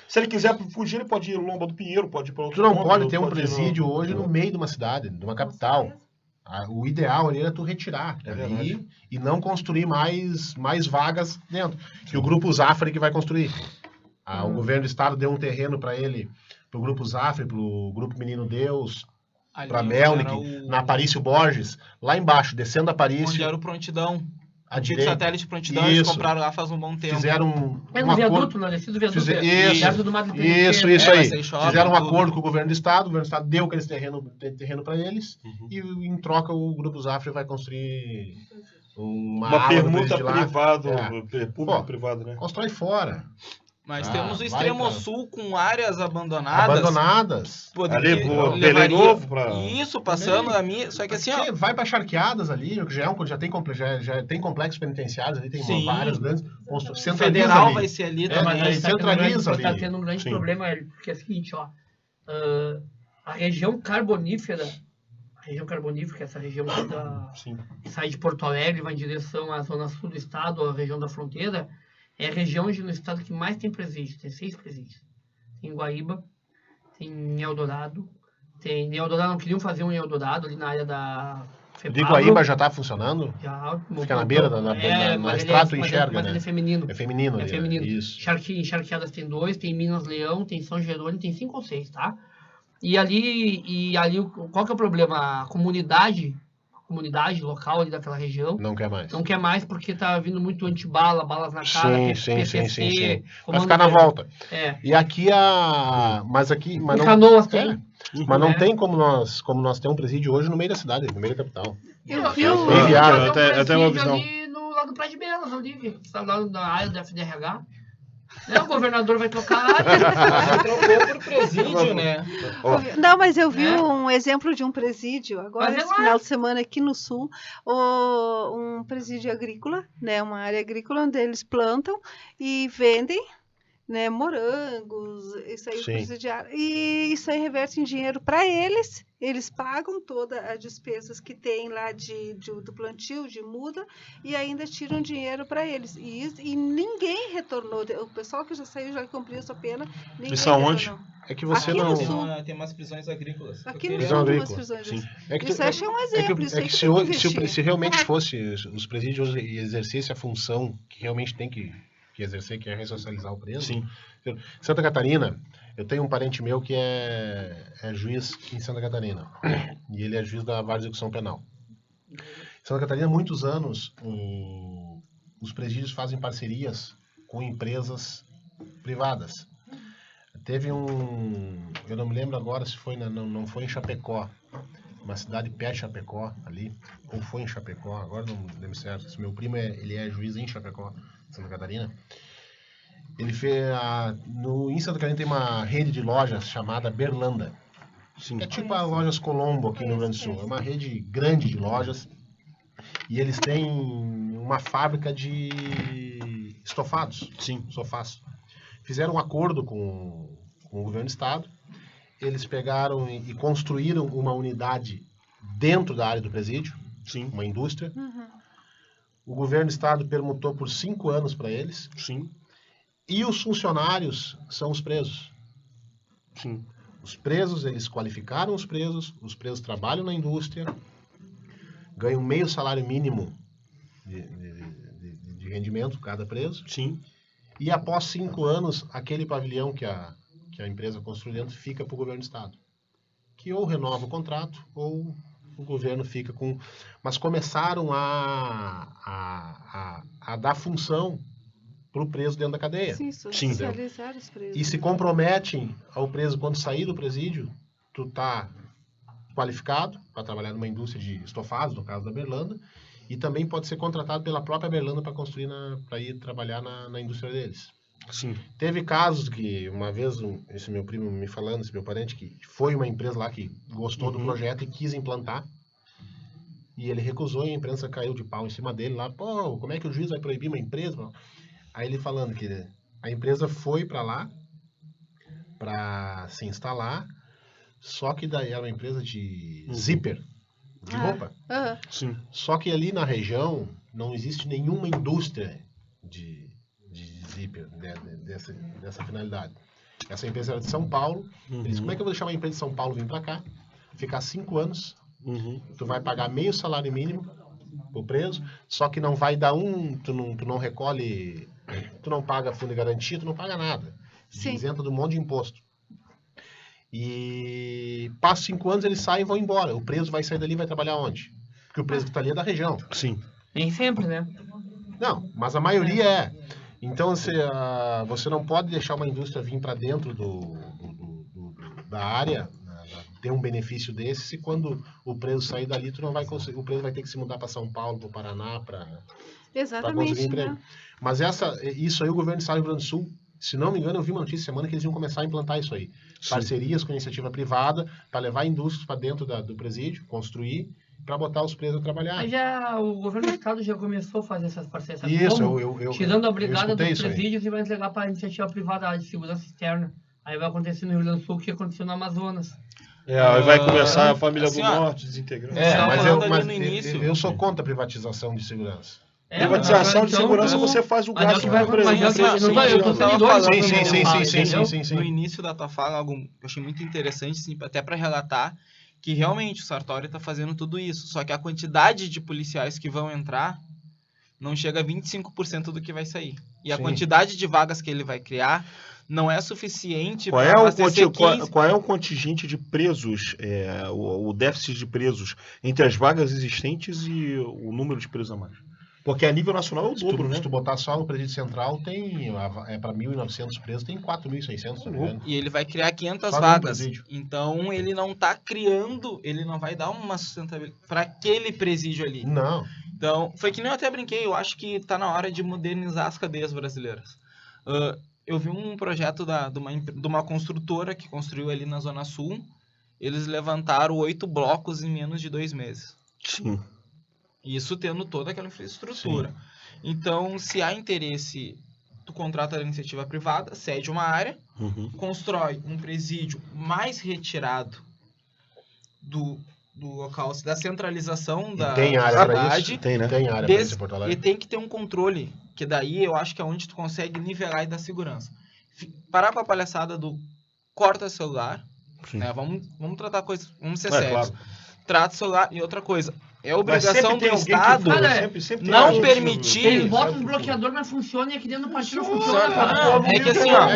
se ele quiser fugir, ele pode ir em Lomba do Pinheiro, pode ir para outro Tu não ponto, pode ter um pode ir presídio no- hoje no meio de uma cidade, de uma capital. O ideal ali era tu retirar É ali verdade. e não construir mais vagas dentro. Que o Grupo Zafra que vai construir. O governo do estado deu um terreno para ele, pro Grupo Zafra, pro Grupo Menino Deus, Ali para onde Melnik, era o- na Aparício Borges, lá embaixo, descendo a Onde Aparício. era o prontidão. à Antigo direita. satélite prontidão, eles Isso. compraram lá faz um bom tempo. Fizeram É um no acordo. viaduto, na descida do viaduto. Isso, perto do Madre isso É, aí. vai ser shopping, Fizeram um tudo. acordo com o governo do estado deu aqueles terreno para eles, Uhum. e em troca o Grupo Zafra vai construir uma Uma ala do permuta preço de lá. privado, É. público-privado, né? Constrói fora. Mas Ah, temos o vai, extremo cara. sul com áreas abandonadas. Abandonadas. Ali, Belém Novo pra... Isso, passando a mim. Só que assim, ó. Porque vai para Charqueadas ali, que já tem complexos penitenciários ali, tem Sim. várias grandes. O Centraliza federal ali. vai ser ali É, também. mas centraliza Está ali. tendo um grande Sim. problema, porque é o seguinte, ó. A região carbonífera, que é essa região Sim. que sai de Porto Alegre, vai em direção à zona sul do estado, a região da fronteira, é a região no estado que mais tem presídio, tem 6 presídios. Tem Guaíba, tem em Eldorado, em Eldorado, não queriam fazer um em Eldorado, ali na área da De Guaíba já está funcionando? já, Fica na beira, na estrada tu enxerga, mas né? ele é feminino. É feminino. É feminino. Isso. Em Charqueadas tem 2, tem Minas Leão, tem São Jerônimo, tem 5 ou 6, tá? E ali, qual que é o problema? A comunidade local ali daquela região Não quer mais. não quer mais porque tá vindo muito antibala, balas na cara, Sim. PCC, Vai comando ficar na verde. volta. É. E aqui Mas Em não. Canoas tem. Mas não É. tem como nós temos um presídio hoje no meio da cidade, no meio da capital. Eu vi Eu Bem viável, tenho até uma presídio visão. ali no lado do Praia de Belas, ali, que está lá na área da FDRH. O governador vai trocar lá. Trocou por presídio, né? Não, mas eu vi É. um exemplo de um presídio, agora Mas é esse lá. final de semana aqui no sul, um presídio agrícola, né, uma área agrícola onde eles plantam e vendem, né, morangos, isso aí, Sim. presidiário, e isso aí reverte em dinheiro para eles pagam todas as despesas que tem lá do plantio, de muda, e ainda tiram dinheiro para eles. E ninguém retornou. O pessoal que já saiu, já cumpriu sua pena, ninguém Isso aonde? retornou. É que você Aqui no não. sul. Tem umas prisões agrícolas. Aqui no Prisão sul, tem agrícola, umas prisões. sim. É que Isso eu achei um exemplo. Isso aí que se, tem que se investir. realmente fosse os presídios e exercesse a função que realmente tem que exercer, que é ressocializar o preso. Sim. Santa Catarina, eu tenho um parente meu que é juiz em Santa Catarina. E ele é juiz da Vara de Execução Penal. Em Santa Catarina, há muitos anos, os presídios fazem parcerias com empresas privadas. Teve eu não me lembro agora se foi, não foi em Chapecó, uma cidade perto de Chapecó, ali, ou foi em Chapecó, agora não lembro certo. Esse meu primo, ele é juiz em Chapecó, Santa Catarina. Ele fez, em Santa Catarina tem uma rede de lojas chamada Berlanda. Sim. É tipo a Lojas Colombo aqui no Rio Grande do Sul. É uma rede grande de lojas. E eles têm uma fábrica de estofados, Sim. sofás. Fizeram um acordo com o governo do estado. Eles pegaram e construíram uma unidade dentro da área do presídio, Sim. uma indústria. Uhum. O governo do estado permutou por 5 anos para eles. Sim. E os funcionários são os presos. Sim. Os presos, eles qualificaram os presos trabalham na indústria, ganham meio salário mínimo de rendimento cada preso. Sim. E após 5 anos, aquele pavilhão que a empresa construiu dentro fica para o governo do estado. Que ou renova o contrato, ou o governo fica com... Mas começaram a dar função para o preso dentro da cadeia. Sim, Sim. socializar os presos. E se comprometem ao preso, quando sair do presídio, tu tá qualificado para trabalhar numa indústria de estofados, no caso da Berlanda, e também pode ser contratado pela própria Berlanda para construir, para ir trabalhar na indústria deles. Sim. Teve casos que, uma vez, esse meu primo me falando, esse meu parente, que foi uma empresa lá que gostou do projeto e quis implantar, e ele recusou e a imprensa caiu de pau em cima dele lá. Pô, como é que o juiz vai proibir uma empresa? Aí ele falando que a empresa foi para lá para se instalar, só que daí era uma empresa de zíper, de roupa. Aham. Sim. Só que ali na região não existe nenhuma indústria de zíper dessa finalidade. Essa empresa era de São Paulo. Eles, como é que eu vou deixar uma empresa de São Paulo vir para cá, ficar 5 anos, tu vai pagar meio salário mínimo pro preso, só que não vai dar tu não recolhe, tu não paga fundo de garantia, tu não paga nada. Sim. Isenta de um monte de imposto. E passa 5 anos, eles saem e vão embora. O preso vai sair dali e vai trabalhar onde? Porque o preso que está ali é da região. Sim. Nem sempre, né? Não, mas a maioria é. Então, você não pode deixar uma indústria vir para dentro da área, ter um benefício desse, se quando o preço sair dali, tu não vai conseguir, o preço vai ter que se mudar para São Paulo, para o Paraná, para conseguir emprego. Né? Mas isso aí o governo do Estado do Rio Grande do Sul, se não me engano, eu vi uma notícia semana que eles iam começar a implantar isso aí. Sim. Parcerias com iniciativa privada para levar indústrias para dentro do presídio, construir, para botar os presos a trabalhar. Mas o governo do estado já começou a fazer essas parcerias. Sabe Isso, como? eu Tirando a brigada dos isso aí. presídios e vai entregar para a iniciativa privada de segurança externa. Aí vai acontecer no Rio Grande do Sul o que aconteceu no Amazonas. Aí vai começar a família assim, do ó, Norte desintegrando. Mas falando ali no início. eu sou contra a privatização de segurança. Privatização de segurança, você faz o gasto vai do presidente. eu tô sendo irónico. Sim. No início da tua fala, algo que eu achei muito interessante, assim, até para relatar, que realmente o Sartori está fazendo tudo isso. Só que a quantidade de policiais que vão entrar não chega a 25% do que vai sair. E a quantidade de vagas que ele vai criar não é suficiente para abastecer 15... Qual é o contingente de presos, o déficit de presos entre as vagas existentes e o número de presos a mais? Porque a nível nacional é o dobro, né? Se tu botar só no presídio central, para 1.900 presos, tem 4.600, tá ligado? E ele vai criar 500 Só vagas. Então, ele não está criando, ele não vai dar uma sustentabilidade para aquele presídio ali. Não. Então, foi que nem eu até brinquei, eu acho que está na hora de modernizar as cadeias brasileiras. Eu vi um projeto de uma construtora que construiu ali na Zona Sul, eles levantaram 8 blocos em menos de 2 meses. Sim. Isso tendo toda aquela infraestrutura. Sim. Então, se há interesse, tu contrata a iniciativa privada, cede uma área, constrói um presídio mais retirado do local, da centralização da tem área cidade. Isso? Tem, né? Tem área para isso em Porto Alegre. E tem que ter um controle, que daí eu acho que é onde tu consegue nivelar e dar segurança. Parar com a palhaçada do corta celular, né? Vamos tratar coisas, vamos ser sérios. Claro. Trata o celular e outra coisa. É obrigação do Estado não permitir... Eles botam um bloqueador, mas funciona e aqui dentro do partido não funciona. É que assim, ó...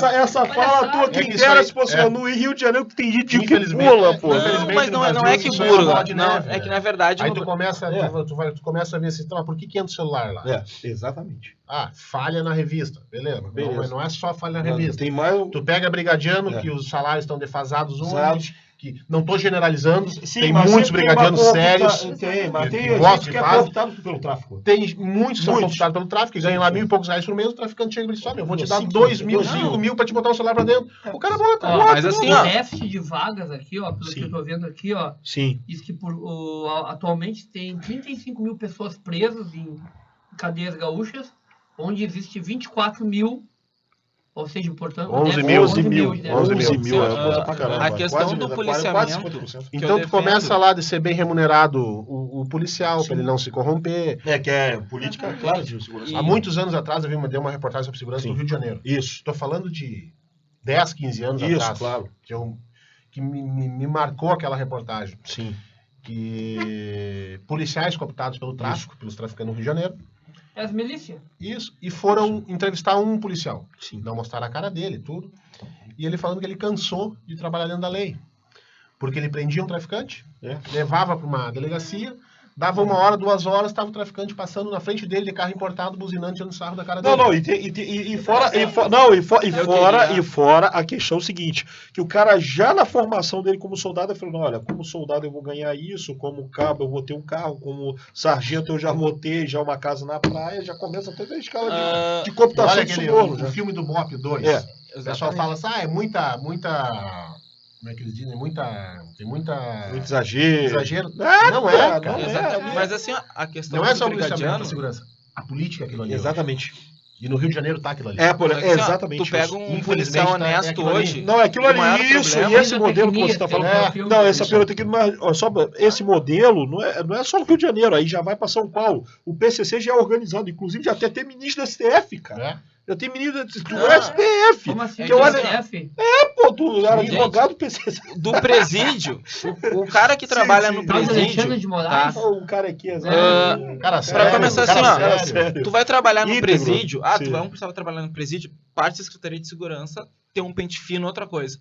Essa fala tua que inteira, se fosse no Rio de Janeiro, que tem gente que pula, pô. Mas não é que burla. É que, na verdade... Aí tu começa a ver assim, por que entra o celular lá? Exatamente. Falha na revista. Beleza. Mas não é só falha na revista. Tem mais... Tu pega brigadiano, que os salários estão defasados hoje... Que não estou generalizando, tem muitos brigadianos sérios. Mas tem gente que é cooptado pelo tráfico. Tem muitos que são cooptados pelo tráfico, que ganham lá R$1.000 e poucos por mês, o traficante chega e diz, eu vou te dar 2.000, 5.000 para te botar um celular para dentro. O cara bota. Mas assim, o déficit de vagas aqui, pelo que eu estou vendo aqui, diz que atualmente tem 35 mil pessoas presas em cadeias gaúchas, onde existe 24 mil. Ou seja, portanto, 11 mil. 11 mil é coisa pra caramba. A questão do policiamento... Então tu começa lá de ser bem remunerado o policial, para ele não se corromper. Que é política clara de segurança. Há muitos anos atrás eu dei uma reportagem sobre segurança no Rio de Janeiro. Isso. Estou falando de 10, 15 anos atrás. Claro. Que me marcou aquela reportagem. Sim. Que policiais cooptados pelo tráfico, pelos traficantes no Rio de Janeiro, as milícias. Isso. E foram entrevistar um policial. Sim. Não mostraram a cara dele, tudo. E ele falando que ele cansou de trabalhar dentro da lei. Porque ele prendia um traficante, levava para uma delegacia, dava 1 hora, 2 horas, estava o traficante passando na frente dele de carro importado, buzinando, tirando sarro da cara dele. E fora a questão seguinte, que o cara já na formação dele como soldado, ele falou, olha, como soldado eu vou ganhar isso, como cabo eu vou ter um carro, como sargento eu já vou ter já uma casa na praia, já começa toda a escala de computação. Olha de suborno, o filme do BOP 2, o pessoal fala assim, é muita... Como é que eles dizem? Muito exagero. Não é, cara. Mas assim, a questão não é só o policiamento da segurança. A política é aquilo ali. Exatamente. E no Rio de Janeiro tá aquilo ali. Exatamente. Tu pega um policial honesto hoje... Não, é aquilo ali, isso. E esse modelo que você está falando... Não, essa pergunta aqui, esse modelo não é só no Rio de Janeiro, aí já vai para São Paulo. O PCC já é organizado, inclusive já até tem ministro da STF, cara. Já tem menino do STF. Como assim? Que STF? Do advogado do PCC. Do presídio. O cara que trabalha no presídio. O cara aqui, pra começar assim, tu vai trabalhar no presídio. Tu vai precisar trabalhar no presídio. Parte da Secretaria de Segurança tem um pente fino, outra coisa.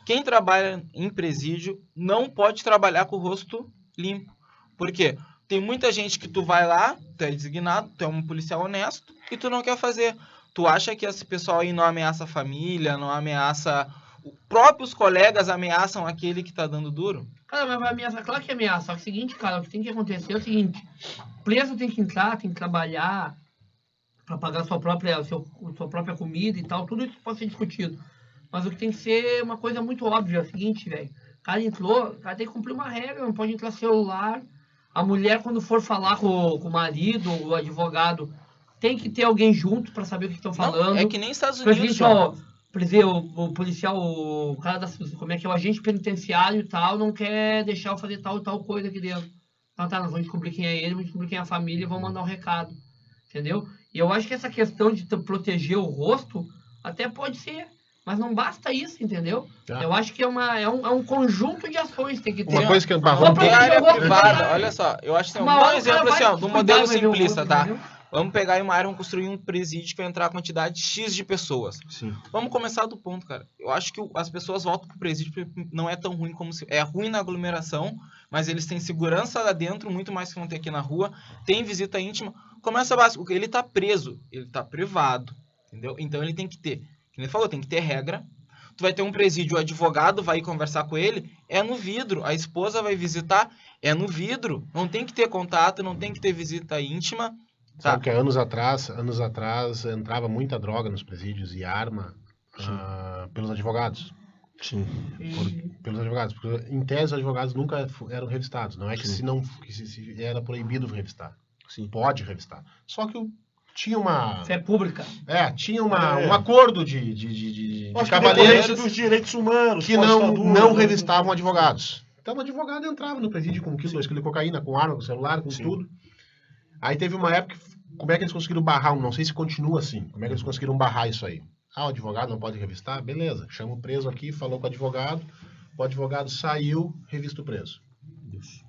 Quem trabalha em presídio não pode trabalhar com o rosto limpo. Por quê? Tem muita gente que tu vai lá, tu é designado, tu é um policial honesto e tu não quer fazer. Tu acha que esse pessoal aí não ameaça a família, não ameaça... Próprios colegas ameaçam aquele que tá dando duro? Cara, mas vai ameaçar, claro que ameaça. Só que é o seguinte, cara, o que tem que acontecer é o seguinte: preso tem que entrar, tem que trabalhar para pagar sua própria comida e tal, tudo isso pode ser discutido. Mas o que tem que ser uma coisa muito óbvia é o seguinte, velho: o cara entrou, o cara tem que cumprir uma regra, não pode entrar celular. A mulher, quando for falar com o marido, o advogado, tem que ter alguém junto para saber o que estão falando. Não, é que nem Estados Por Unidos. exemplo, por exemplo, o policial, o cara como é que é, o agente penitenciário e tal, não quer deixar eu fazer tal e tal coisa aqui dentro. Então tá, nós vamos descobrir quem é ele, vamos descobrir quem é a família e vamos mandar um recado. Entendeu? E eu acho que essa questão de proteger o rosto até pode ser, mas não basta isso, entendeu? Eu acho que é um conjunto de ações que tem que ter. Uma coisa que Vamos pegar a área privada, olha só, eu acho que tem um exemplo assim, ó, do modelo simplista, tá? Vamos pegar em uma área, vamos construir um presídio que vai entrar a quantidade X de pessoas. Sim. Vamos começar do ponto, cara. Eu acho que as pessoas voltam pro presídio porque não é tão ruim como se... É ruim na aglomeração, mas eles têm segurança lá dentro, muito mais que vão ter aqui na rua. Tem visita íntima. Começa básico. Ele tá preso, ele tá privado, entendeu? Então ele tem que ter, como ele falou, tem que ter regra. Tu vai ter um presídio, o advogado vai conversar com ele, é no vidro. A esposa vai visitar, é no vidro. Não tem que ter contato, não tem que ter visita íntima. Tá. Sabe que anos atrás entrava muita droga nos presídios e arma pelos advogados. Sim. Pelos advogados. Porque, em tese, os advogados nunca eram revistados. Não é que se era proibido revistar. Sim. Pode revistar. Só que tinha uma... Fé pública. Tinha um acordo de cavaleiros dos direitos humanos que não revistavam advogados. Então o advogado entrava no presídio com 1 quilo, 2 quilos de cocaína, com arma, com celular, com tudo. Aí teve uma época, como é que eles conseguiram barrar? Não sei se continua assim. Como é que eles conseguiram barrar isso aí? O advogado não pode revistar? Beleza. Chama o preso aqui, falou com o advogado saiu, revista o preso. Isso.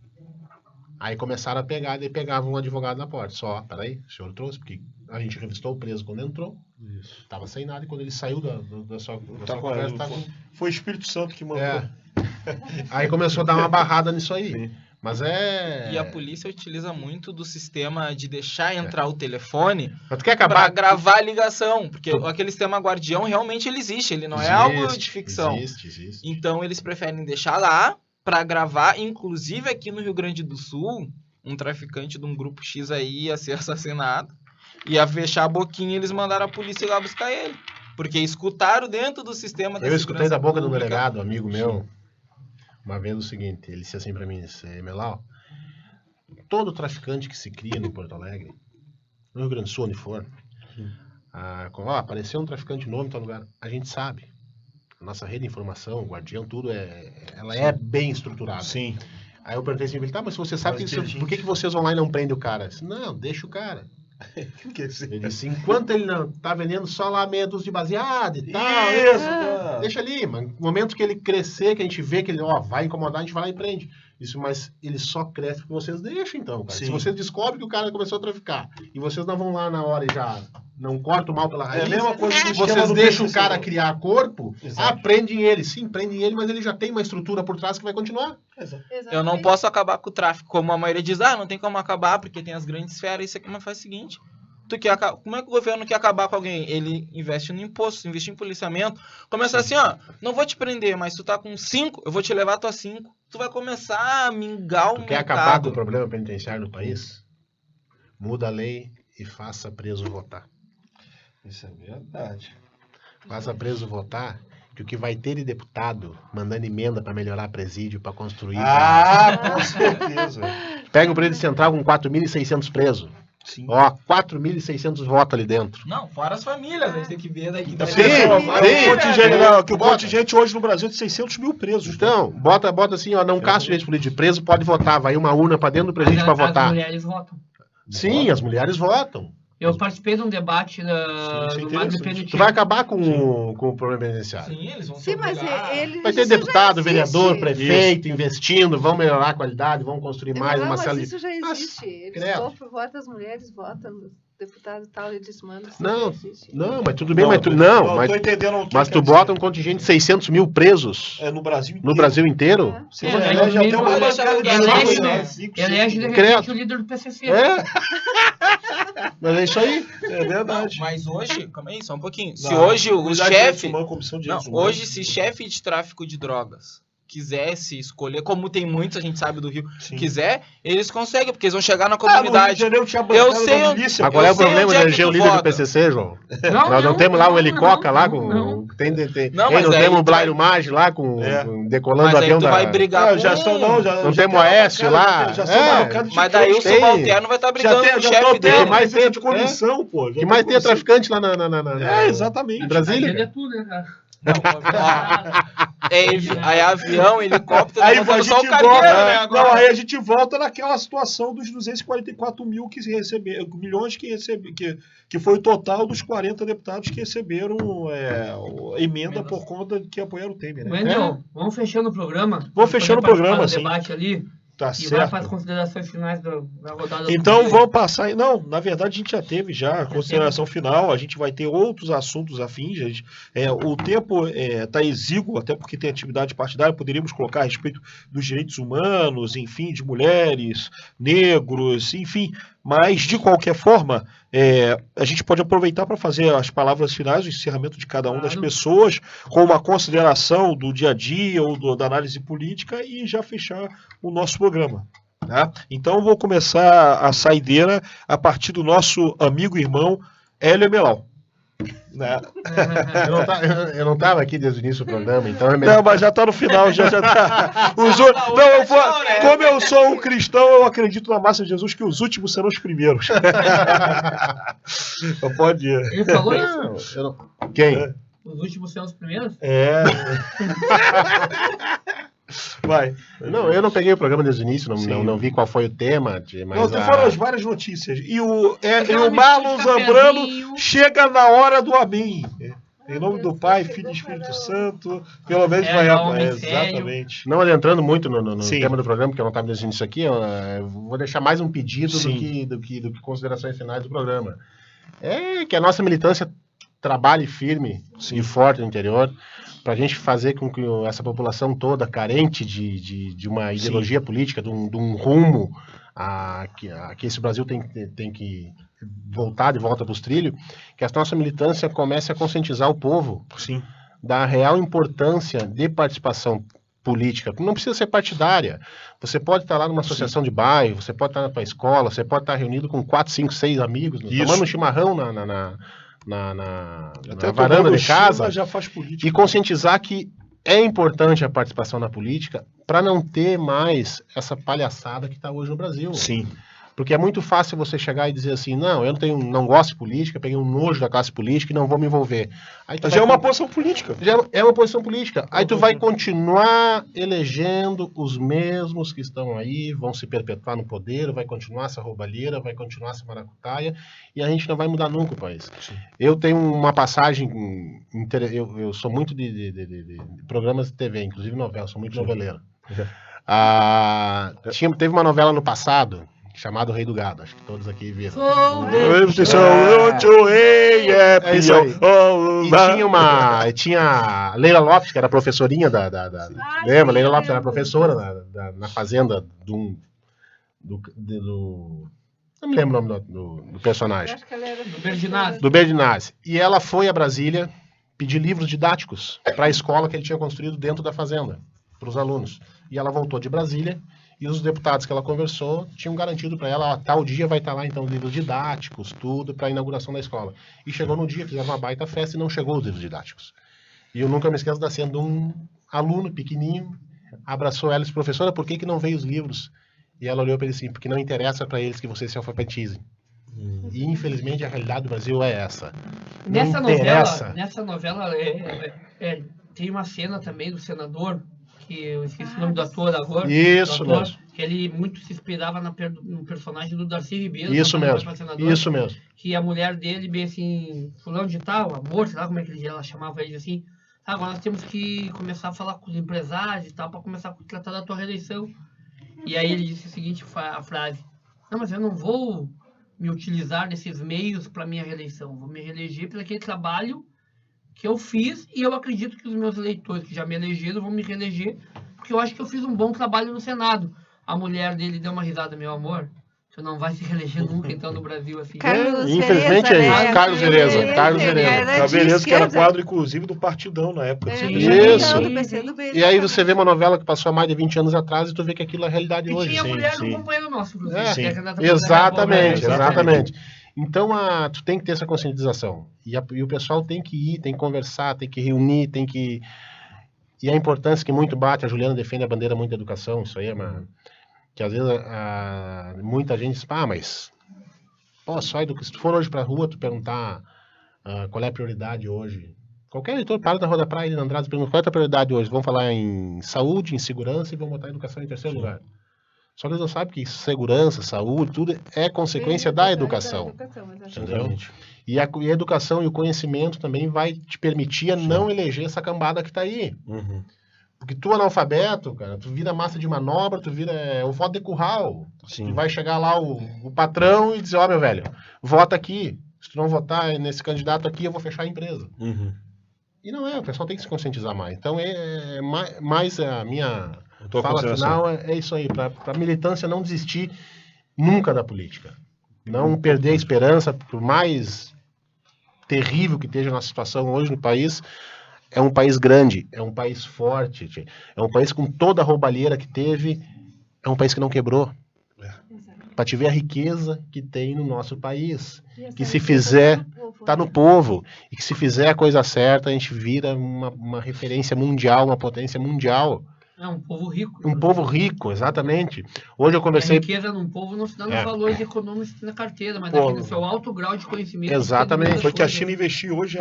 Aí começaram a pegar, daí pegavam um advogado na porta. Peraí, o senhor trouxe, porque a gente revistou o preso quando entrou. Isso. Tava sem nada, e quando ele saiu da sua conversa, tava... Foi o Espírito Santo que mandou. Aí começou a dar uma barrada nisso aí. Sim. Mas E a polícia utiliza muito do sistema de deixar entrar o telefone para gravar a ligação. Porque aquele sistema guardião realmente ele existe, ele não é algo de ficção. Existe. Então eles preferem deixar lá para gravar. Inclusive aqui no Rio Grande do Sul, um traficante de um grupo X aí ia ser assassinado. Ia fechar a boquinha e eles mandaram a polícia ir lá buscar ele. Porque escutaram dentro do sistema da Eu escutei da boca do pública. delegado, amigo meu, uma vez o seguinte, ele disse assim pra mim, Melau, todo traficante que se cria em Porto Alegre, no Rio Grande do Sul, onde for, apareceu um traficante novo em tal lugar, a gente sabe. A nossa rede de informação, o guardião, tudo ela é bem estruturada. Sim. Aí eu perguntei assim, mas se você sabe por que vocês vão lá e não prendem o cara? Eu disse, não, deixa o cara. Ele disse, enquanto ele não tá vendendo só lá meia dúzia de baseado e tal, deixa ali, mas no momento que ele crescer, que a gente vê que ele vai incomodar, a gente vai lá e prende. Isso, mas ele só cresce porque vocês deixam, então, cara. Se vocês descobrem que o cara começou a traficar e vocês não vão lá na hora e já não cortam mal pela raiz, a mesma coisa que vocês deixam o cara criar corpo, prendem ele. Sim, prendem ele, mas ele já tem uma estrutura por trás que vai continuar. Eu não posso acabar com o tráfico, como a maioria diz, não tem como acabar porque tem as grandes esferas. Isso aqui, mas faz o seguinte, como é que o governo quer acabar com alguém? Ele investe no imposto, investe em policiamento, começa assim, não vou te prender, mas tu tá com 5, eu vou te levar tuas 5. Tu vai começar a mingar o mercado. Quer acabar com o problema penitenciário no país? Muda a lei e faça preso votar. Isso é verdade. Faça preso votar, que o que vai ter de deputado mandando emenda para melhorar presídio, para construir... com certeza. Pega o presídio central com 4.600 presos. Sim. 4.600 votos ali dentro. Não, fora as famílias, a gente tem que ver daqui. O contingente hoje no Brasil é de 600 mil presos. Então, bota assim, não caça o direito político de preso, pode votar. Vai uma urna para dentro do presídio para votar. As mulheres votam. Sim, as mulheres votam. Eu participei de um debate no Magno Penitenciário. Tu vai acabar com o problema penitenciário. Sim, eles vão vai ter deputado, vereador, prefeito investindo, vão melhorar a qualidade, vão construir mais uma mas célula. Isso já existe. Eles votam, as mulheres votam. deputado tal e desmanda. Não, mas tudo bem, mas tu não, mas, tô entendendo o que mas quer tu dizer. bota um contingente de 600 mil presos no Brasil inteiro. no Brasil inteiro? Você É, elege até uma elege- bancada de elege, cinco, né? cinco, Elege, de cinco. repente, Credo. o líder do PCC. É. Mas é isso aí. É verdade. Mas hoje, calma aí, só um pouquinho. Se Não, hoje o Unidade de chefe... Direitos Humanos, Comissão de Não, Direitos Humanos. hoje, se chefe de tráfico de drogas quisesse escolher, como tem muitos, a gente sabe do Rio, Sim. quiser, eles conseguem, porque eles vão chegar na No Rio de comunidade. Janeiro tinha bancada Eu sei da onde- milícia. Mas qual é Eu o sei problema onde de é que eleger o tu líder do vota. PCC, João? Nós não temos lá o helicóptero lá com... Não. Tem, Não, Ei, mas não aí temos o tu vai- Blairo Maggi lá com decolando Mas o aí avião tu da... vai brigar Ah, já com... estão, não, já Não já tem tem uma Moécio bancada, lá. Já são É. bancada de Mas daí o Tem. subalterno vai estar brigando com o já chefe tem dele. mais tempo, de comissão, pô. já Que mais tem comissão. traficante lá na É, exatamente. em Ele Brasília? é tudo, né, cara? Não, aí avião, helicóptero, Aí tá a botando só gente o cargueiro, volta, né, agora. não, aí a gente volta naquela situação dos 244 mil que receberam, milhões que foi o total dos 40 deputados que receberam emenda por conta de que apoiaram o Temer, né? Wendel, vamos fechando o programa. Vou fechando o Poder programa, participar do sim. debate ali. Tá E vai para as certo. considerações finais da rodada. Então do vamos passar. Não, na verdade a gente já teve a consideração final. A gente vai ter outros assuntos afins. O tempo está exíguo, até porque tem atividade partidária. Poderíamos colocar a respeito dos direitos humanos, enfim, de mulheres, negros, enfim. Mas, de qualquer forma, a gente pode aproveitar para fazer as palavras finais, o encerramento de cada uma das Claro. pessoas, com uma consideração do dia a dia ou da análise política e já fechar o nosso programa. Tá? Então, eu vou começar a saideira a partir do nosso amigo e irmão Hélio Emelau. Né? Eu não estava aqui desde o início do programa, então é melhor. Não, mas já está no final, já tá. Como eu sou um cristão, eu acredito na massa de Jesus que os últimos serão os primeiros. Pode ir. Ele falou isso? Não, eu não... Quem? Os últimos são os primeiros? Vai. Não, eu não peguei o programa desde o início, Sim. não vi qual foi o tema. Mas Não, foram as várias notícias. E o Aquela Marlon mistura de Zambrano cafezinho. chega na hora do amém. Em nome do Pai, Filho e Espírito Santo. Pelo menos vai homem sério. exatamente. não adentrando muito no Sim. tema do programa, porque eu não estava desde o início aqui, eu vou deixar mais um pedido Sim. do que considerações finais do programa. É que a nossa militância trabalhe firme e forte no interior, para a gente fazer com que essa população toda, carente de uma ideologia política, de um rumo que esse Brasil tem que voltar de volta para os trilhos, que a nossa militância comece a conscientizar o povo Sim. da real importância de participação política. Não precisa ser partidária. Você pode estar lá numa associação de bairro, você pode estar na tua escola, você pode estar reunido com 4, 5, 6 amigos, tomando um chimarrão na varanda de casa já faz política. e conscientizar que é importante a participação na política para não ter mais essa palhaçada que está hoje no Brasil. Sim. Porque é muito fácil você chegar e dizer assim, não, eu não gosto de política, peguei um nojo da classe política e não vou me envolver. Aí tu Já é vai uma posição política. já é uma posição política. Aí tu vai continuar elegendo os mesmos que estão aí, vão se perpetuar no poder, vai continuar essa roubalheira, vai continuar essa maracutaia, e a gente não vai mudar nunca o país. Sim. Eu tenho uma passagem, eu sou muito de programas de TV, inclusive novela, sou muito noveleiro. Teve uma novela no passado, chamado Rei do Gado, acho que todos aqui viram. É isso aí. E tinha a Leila Lopes, que era professorinha lembra? Leila Lopes era professora na fazenda do não me lembro o nome do personagem. Acho que ela era Do Berdinazzi. Do Berdinazzi. E ela foi a Brasília pedir livros didáticos para a escola que ele tinha construído dentro da fazenda, para os alunos. E ela voltou de Brasília e os deputados que ela conversou tinham garantido para ela, tal dia vai estar lá então livros didáticos, tudo, para a inauguração da escola. E chegou no dia, fizeram uma baita festa e não chegou os livros didáticos. E eu nunca me esqueço da cena de um aluno pequenininho, abraçou ela e disse, professora, por que não veio os livros? E ela olhou para ele assim, porque não interessa para eles que vocês se alfabetizem. E infelizmente a realidade do Brasil é essa. Nessa Não interessa. novela tem uma cena também do senador, que eu esqueci o nome do ator agora. Isso mesmo. Que ele muito se inspirava no personagem do Darcy Ribeiro. Isso que mesmo. senador, Isso mesmo. Que a mulher dele, bem assim, fulano de tal, amor, sei lá como é que ela chamava ele assim. Agora nós temos que começar a falar com os empresários e tal, para começar a tratar da tua reeleição. E aí ele disse a seguinte frase: não, mas eu não vou me utilizar desses meios para minha reeleição. Vou me reeleger pelo aquele trabalho que eu fiz e eu acredito que os meus eleitores que já me elegeram vão me reeleger porque eu acho que eu fiz um bom trabalho no Senado. A mulher dele deu uma risada, meu amor. Tu não vai se reeleger nunca, então, no Brasil, assim. Carlos infelizmente Vereza, é né? isso. Carlos Vereza. Carlos Vereza. A Beleza, que era quadro, inclusive, do Partidão na época. Isso. Isso. E aí você vê uma novela que passou há mais de 20 anos atrás e tu vê que aquilo é a realidade E hoje. tinha a sim, mulher sim. do companheiro nosso, inclusive. É, que é a Renata Exatamente, Borges. exatamente. Então, tu tem que ter essa conscientização. E o pessoal tem que ir, tem que conversar, tem que reunir, tem que... E a importância que muito bate, a Juliana defende a bandeira muito da educação, isso aí é uma... Que às vezes muita gente diz, mas... Pô, só se tu for hoje pra rua, tu perguntar qual é a prioridade hoje. Qualquer eleitor para da Rua da Praia, na Andrade, pergunta qual é a prioridade hoje. Vão falar em saúde, em segurança e vão botar a educação em terceiro lugar. Só que eles não sabem que segurança, saúde, tudo é consequência da educação. Entendeu? E a educação e o conhecimento também vai te permitir a não eleger essa cambada que tá aí. Uhum. Porque tu analfabeto, cara, tu vira massa de manobra, tu vira o voto de curral. Sim. E vai chegar lá o patrão e dizer, ó, meu velho, vota aqui. Se tu não votar nesse candidato aqui, eu vou fechar a empresa. Uhum. E não é, o pessoal tem que se conscientizar mais. Então, mais a minha tua fala consideração. final é isso aí, para a militância não desistir nunca da política. Não perder a esperança, por mais terrível que esteja a nossa situação hoje no país, é um país grande, é um país forte, é um país com toda a roubalheira que teve, é um país que não quebrou. Para te ver a riqueza que tem no nosso país. Que se fizer, tá no povo. E que se fizer a coisa certa, a gente vira uma referência mundial, uma potência mundial. É um povo rico. Um povo rico, exatamente. Hoje eu A conversei... riqueza num povo não se dá nos valores econômicos na carteira, mas Pô, aqui no seu alto grau de conhecimento. Exatamente. Foi que a China investiu hoje.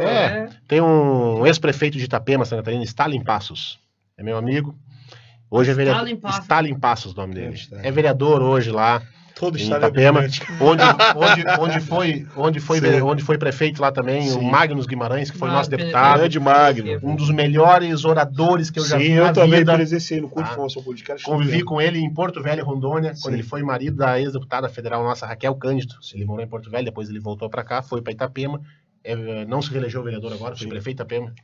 Tem um ex-prefeito de Itapema, Santa Catarina, Stalin Passos. É meu amigo. Hoje é vereador. Stalin Passos o nome dele. É vereador hoje lá. Todo em estado Itapema, é onde foi prefeito lá também, o Magnus Guimarães, que foi nosso deputado. Grande Magno. Um dos melhores oradores que eu já vi Sim, na eu também vida. presenciei no curso de formação política. Convivi com ele em Porto Velho, Rondônia, quando ele foi marido da ex-deputada federal nossa, Raquel Cândido. Ele morou em Porto Velho, depois ele voltou para cá, foi para Itapema. Não se reelegeu vereador agora, foi prefeito de Itapema.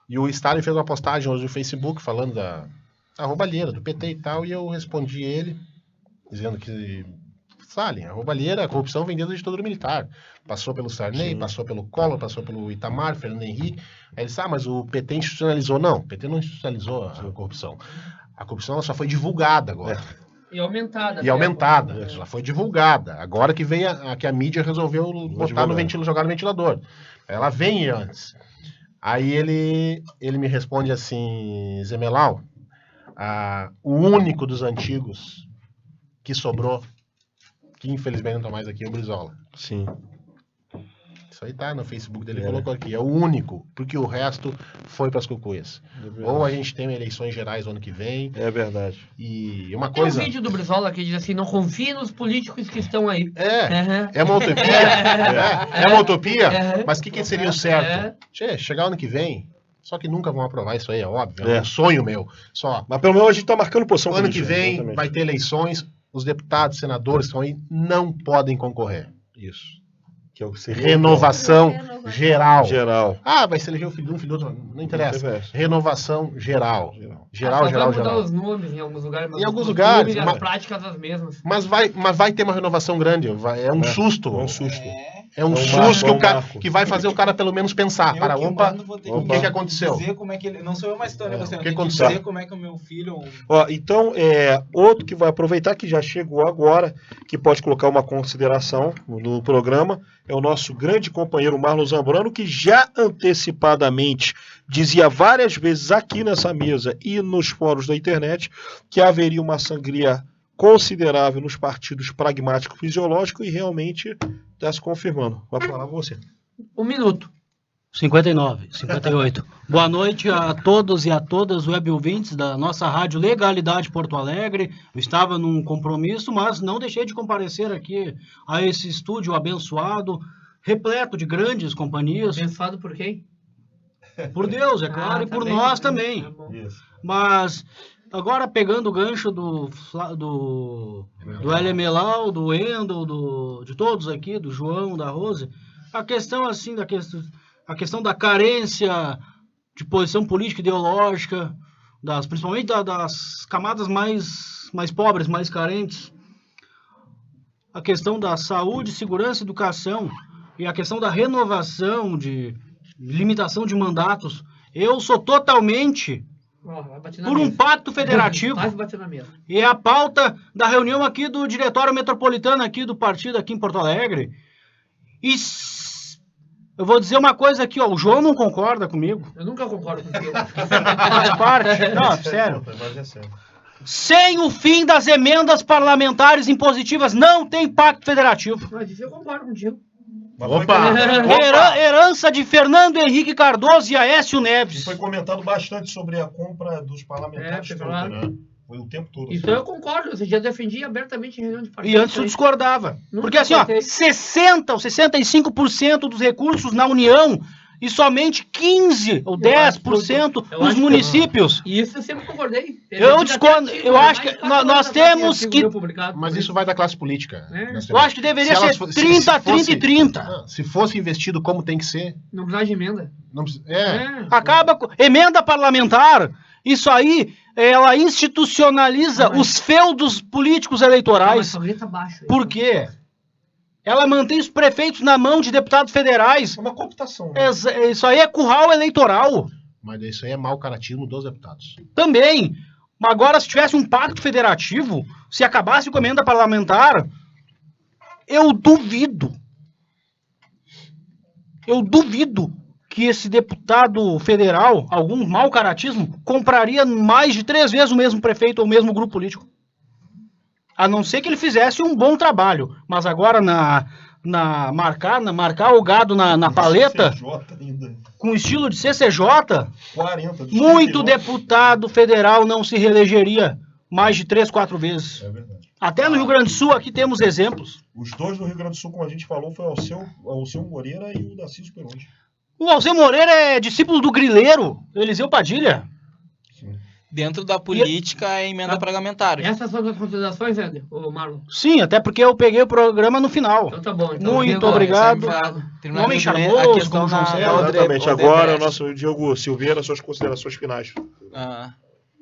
E o Stalin fez uma postagem hoje no Facebook falando da roubalheira, do PT e tal, e eu respondi ele, dizendo que Stalin, a roubalheira, a corrupção vem desde a ditadura militar. Passou pelo Sarney, passou pelo Collor, passou pelo Itamar, Fernando Henrique. Aí ele disse, mas o PT institucionalizou. Não, o PT não institucionalizou a corrupção. A corrupção só foi divulgada agora. E aumentada. E aumentada. Ela foi divulgada. Agora que vem que a mídia resolveu botar jogar no ventilador. Ela vem antes. Aí ele me responde assim, Zemelau, o único dos antigos que sobrou, que infelizmente não tá mais aqui, é o Brizola. Sim. Isso aí tá no Facebook dele, colocou aqui. É o único, porque o resto foi pras cucuias. Ou a gente tem eleições gerais no ano que vem. É verdade. E uma Tem coisa... um vídeo do Brizola que diz assim, não confie nos políticos que estão aí. É uma utopia. É uma utopia, mas o que seria o certo? Chegar ano que vem, só que nunca vão aprovar isso aí, é óbvio. É um sonho meu. Mas pelo menos a gente tá marcando posição. O ano que vem vai ter eleições, os deputados, senadores que estão aí não podem concorrer. Isso. Que é o que renovação geral. Vai se eleger o filho de um, filho do outro, não interessa. Renovação geral. Geral. Mudar os nomes em alguns lugares. Em alguns lugares. As práticas as mesmas. Mas vai ter uma renovação grande. É um susto. É um susto. É um susto que vai fazer o cara pelo menos pensar. O que aconteceu? Dizer como é que ele... Não sou eu mais história, você tem que dizer como é que o meu filho... Então, outro que vai aproveitar, que já chegou agora, que pode colocar uma consideração no programa, é o nosso grande companheiro Marlon Zambrano, que já antecipadamente dizia várias vezes aqui nessa mesa e nos fóruns da internet que haveria uma sangria considerável nos partidos pragmático fisiológico e realmente está se confirmando. Vai falar você. 1 minuto. 59, 58. Boa noite a todos e a todas web ouvintes da nossa rádio Legalidade Porto Alegre. Eu estava num compromisso, mas não deixei de comparecer aqui a esse estúdio abençoado, repleto de grandes companhias. Abençoado por quem? Por Deus, é claro, e por nós também. Mas agora pegando o gancho do Hélio Melau, do Wendel, de todos aqui, do João, da Rose, a questão assim, a questão da carência de posição política e ideológica, principalmente das camadas mais pobres, mais carentes, a questão da saúde, segurança, educação e a questão da renovação, de limitação de mandatos, eu sou totalmente por um pacto federativo. E é a pauta da reunião aqui do Diretório Metropolitano aqui do partido aqui em Porto Alegre. E eu vou dizer uma coisa aqui, ó, o João não concorda comigo. Eu nunca concordo contigo. Faz parte. Não, sério. Mas é sério. Sem o fim das emendas parlamentares impositivas, não tem pacto federativo. Mas isso eu concordo contigo. Opa! Herança de Fernando Henrique Cardoso e Aécio E Neves. foi comentado bastante sobre a compra dos parlamentares É, todos, claro. né? Foi o tempo todo. Isso eu concordo. Você já defendia abertamente em reunião de partido. E antes tu discordava. Nunca Porque assim, ó, cortei. 60% ou 65% dos recursos na União e somente 15% ou 10% eu nos acho que municípios. E isso eu sempre concordei. Eu discordo. Eu acho que nós temos que... Mas isso vai da classe política. É. Nós Eu acho que deveria Se elas ser fo- se- 30, se 30 fosse- e 30. Não, se fosse investido como tem que ser, Não precisava de emenda. não precisa. Acaba com... Emenda parlamentar, isso aí, ela institucionaliza os feudos políticos Mas eleitorais. só grita baixo. Por quê? Ela mantém os prefeitos na mão de deputados federais. É uma cooptação, né? Isso aí é curral eleitoral. Mas isso aí é mau caratismo dos deputados. Também. Mas agora, se tivesse um pacto federativo, se acabasse com a emenda parlamentar, eu duvido que esse deputado federal, algum mau caratismo, compraria mais de 3 vezes o mesmo prefeito ou o mesmo grupo político. A não ser que ele fizesse um bom trabalho. Mas agora, marcar o gado na paleta, CCJ ainda. com estilo de CCJ, 40. dos muito 39. deputado federal não se reelegeria mais de 3, 4 vezes. É verdade. Até no Rio Grande do Sul aqui temos exemplos. Os dois do Rio Grande do Sul, como a gente falou, foi Alceu Moreira e o Darcísio Peronde. O Alceu Moreira é discípulo do grileiro, Eliseu Padilha. Dentro da política é emenda parlamentar. Essas são as considerações, Éder? Ô, Marlon? Sim, até porque eu peguei o programa no final. Então tá bom. Então, Muito agora, obrigado. Terminar Homem a charmoso, questão como João da César. Exatamente. Odebrecht. Agora é o nosso Diogo Silveira, suas considerações finais.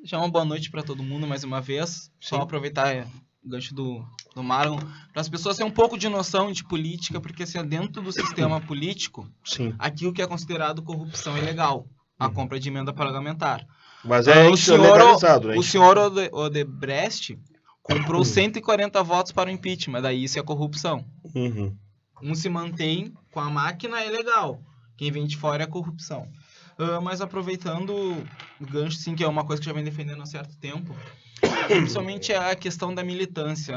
Já uma boa noite para todo mundo mais uma vez. Só aproveitar o gancho do Marlon, para as pessoas terem um pouco de noção de política, porque assim, dentro do sistema político, Sim. aquilo que é considerado corrupção é legal, a compra de emenda parlamentar. Mas é legalizado, né? O senhor Odebrecht comprou 140 votos para o impeachment, daí isso é corrupção. Uhum. Um se mantém com a máquina, é legal. Quem vem de fora é corrupção. Mas aproveitando o gancho, sim, que é uma coisa que já vem defendendo há certo tempo, principalmente a questão da militância.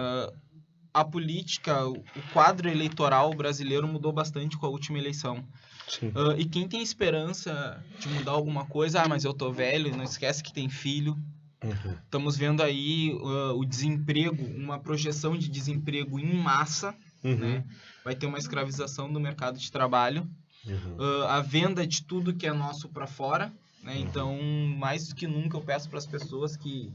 A política, o quadro eleitoral brasileiro mudou bastante com a última eleição. Sim. E quem tem esperança de mudar alguma coisa, mas eu tô velho, não esquece que tem filho. Uhum. Estamos vendo aí o desemprego, uma projeção de desemprego em massa, Uhum. né? Vai ter uma escravização do mercado de trabalho. Uhum. A venda de tudo que é nosso para fora, né? Então, mais do que nunca, eu peço para as pessoas que,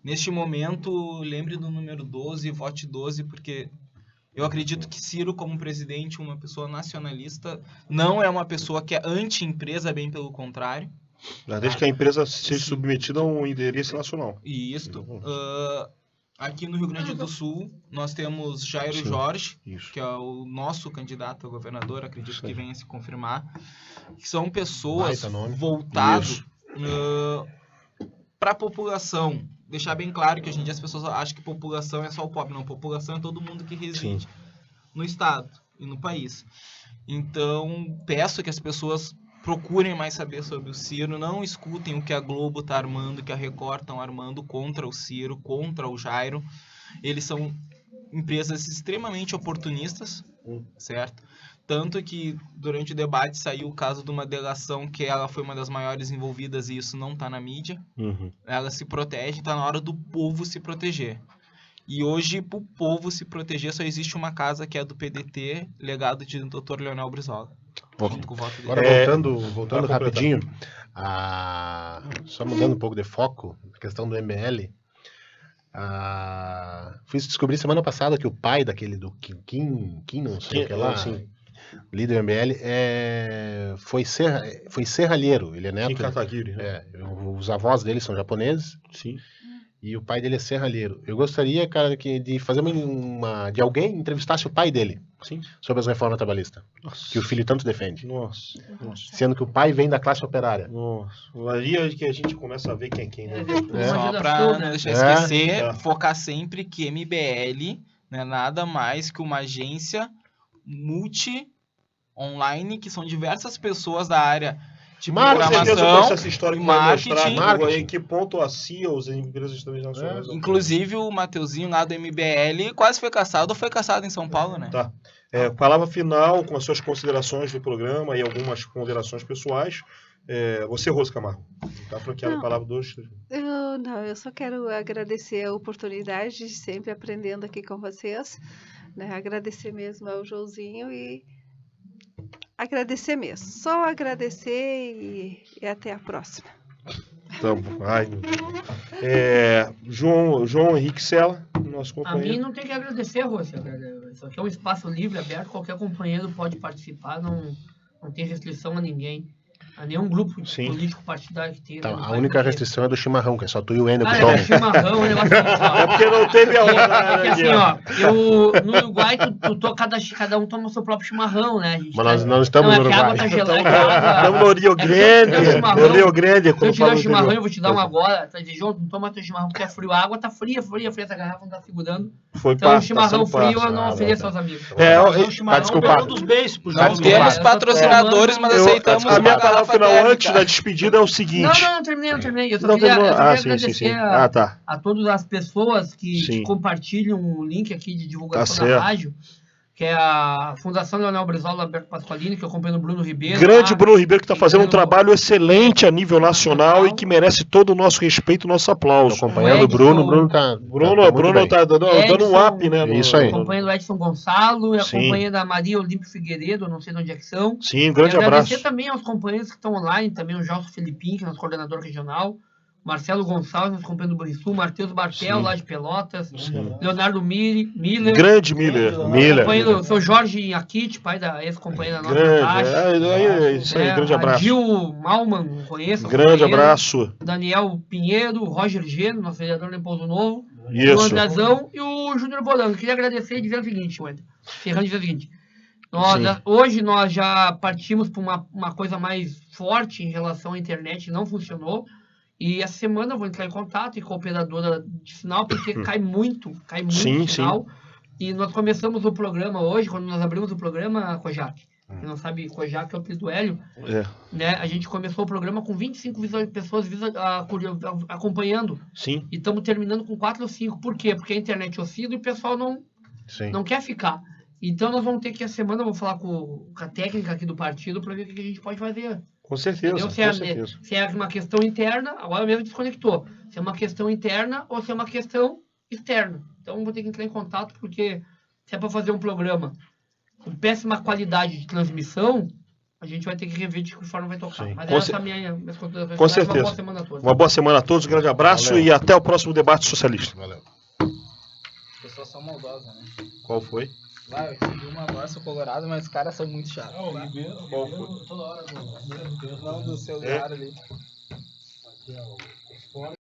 neste momento, lembre do número 12 e vote 12, porque eu acredito que Ciro, como presidente, uma pessoa nacionalista, não é uma pessoa que é anti-empresa, bem pelo contrário. Desde que a empresa seja submetida a um interesse nacional. E isto. Aqui no Rio Grande do Sul, nós temos Jairo Sim. Jorge, Isso. que é o nosso candidato a governador, acredito que venha se confirmar, que são pessoas Baita nome. voltadas para a população. Deixar bem claro que hoje em dia as pessoas acham que população é só o pobre. Não, população é todo mundo que reside no estado e no país. Então, peço que as pessoas procurem mais saber sobre o Ciro, não escutem o que a Globo está armando, que a Record estão armando contra o Ciro, contra o Jairo. Eles são empresas extremamente oportunistas, certo? Tanto que durante o debate saiu o caso de uma delação que ela foi uma das maiores envolvidas e isso não está na mídia. Uhum. Ela se protege, está na hora do povo se proteger. E hoje, para o povo se proteger, só existe uma casa que é do PDT, legado de Dr. Leonel Brizola. Junto com o voto dele. Agora, voltando pra completar. rapidinho, só mudando um pouco de foco, questão do MBL. Fui descobrir semana passada que o pai daquele do Kim não sei o que lá, líder do MBL, foi serralheiro. Ele é neto. Kim Kataguiri, né? Os avós dele são japoneses. Sim. E o pai dele é serralheiro. Eu gostaria, cara, de fazer de alguém entrevistasse o pai dele. Sim. Sobre as reformas trabalhistas. Nossa. Que o filho tanto defende. Nossa. Sendo que o pai vem da classe operária. Nossa. Aí que a gente começa a ver quem é quem, né? Só pra não deixar esquecer, focar sempre que MBL não é nada mais que uma agência multi-online, que são diversas pessoas da área de programação essa história e que vai mostrar marketing. em que ponto a CIA, as empresas transnacionais... Inclusive o Mateuzinho lá do MBL quase foi caçado, ou foi caçado em São Paulo, né? Tá. Palavra final, com as suas considerações do programa e algumas ponderações pessoais. Você, Rose Camargo, tá franqueada a palavra dos... Eu só quero agradecer a oportunidade de sempre aprendendo aqui com vocês, né? Agradecer mesmo ao Joãozinho e agradecer mesmo. Só agradecer e até a próxima. Tá bom. Ai, meu Deus. João Henrique Sela, nosso companheiro. A mim não tem que agradecer, Rose. Isso aqui é um espaço livre, aberto, qualquer companheiro pode participar, não tem restrição a ninguém. A nenhum grupo político partidário que tenha. Tá, a única restrição é do chimarrão, que é só tu e o Wendel que tomam. chimarrão, o negócio é porque não teve a outra. Porque assim, no Uruguai, cada um toma o seu próprio chimarrão, né? Mas nós não estamos no Uruguai. A água tá gelada. Estamos no Rio Grande. No Rio Grande. Se eu te der o chimarrão, eu vou te dar um agora. Tá dizendo, João, não toma teu chimarrão porque é frio. A água tá fria, essa garrafa não tá segurando. Então, o chimarrão frio eu não ofereço aos amigos. Tá desculpado. Temos patrocinadores, mas aceitamos. A minha palavra final antes da despedida é o seguinte. Não terminei. Eu só queria agradecer a todas as pessoas que compartilham o link aqui de divulgação da rádio, que é a Fundação Leonel Brizola Alberto Pasqualini, que eu acompanho o Bruno Ribeiro. Grande Bruno Ribeiro, que está fazendo um trabalho excelente a nível nacional e que merece todo o nosso respeito e nosso aplauso. Acompanhando o Bruno. Bruno tá dando um up, né? Isso aí. Acompanhando o Edson Gonçalo e acompanhando a Maria Olímpio Figueiredo, não sei de onde é que são. Sim, um grande abraço. Agradecer também aos companheiros que estão online, também o Gelson Felipim, que é nosso coordenador regional. Marcelo Gonçalves, nosso companheiro do Banrisul, Matheus Bartel, lá de Pelotas, Leonardo Miller. Grande Miller. O seu Jorge Akit, pai da ex-companheira da nossa caixa. Isso aí, grande abraço. Gil Malman, conheço. Grande abraço. Daniel Pinheiro, Roger Geno, nosso vereador de Pouso Novo. Isso. O Andrazão e o Júnior Bolano. Queria agradecer e dizer o seguinte, Wendel. Ferrando dizer o seguinte. Hoje nós já partimos para uma coisa mais forte em relação à internet, não funcionou. E essa semana eu vou entrar em contato com a operadora de sinal, porque cai muito o sinal. E nós começamos o programa hoje, quando nós abrimos o programa, Kojak. Quem não sabe, Kojak é o apelido do Hélio. Né? A gente começou o programa com 25 pessoas acompanhando. Sim. E estamos terminando com 4 ou 5. Por quê? Porque a internet oscila e o pessoal não quer ficar. Então nós vamos ter que, essa semana, eu vou falar com a técnica aqui do partido para ver o que a gente pode fazer. Com certeza, Se é uma questão interna, agora mesmo desconectou. Se é uma questão interna ou se é uma questão externa. Então vou ter que entrar em contato, porque se é para fazer um programa com péssima qualidade de transmissão, a gente vai ter que rever de que forma vai tocar. Mas essa é a minha consideração. Com certeza. Uma boa semana a todos. Uma boa semana a todos, um grande abraço e até o próximo debate socialista. Valeu. As pessoas são maldosas, né? Qual foi? Eu tive uma agora, sou colorado, mas os caras são muito chatos. Qual foi? Não, do celular ali.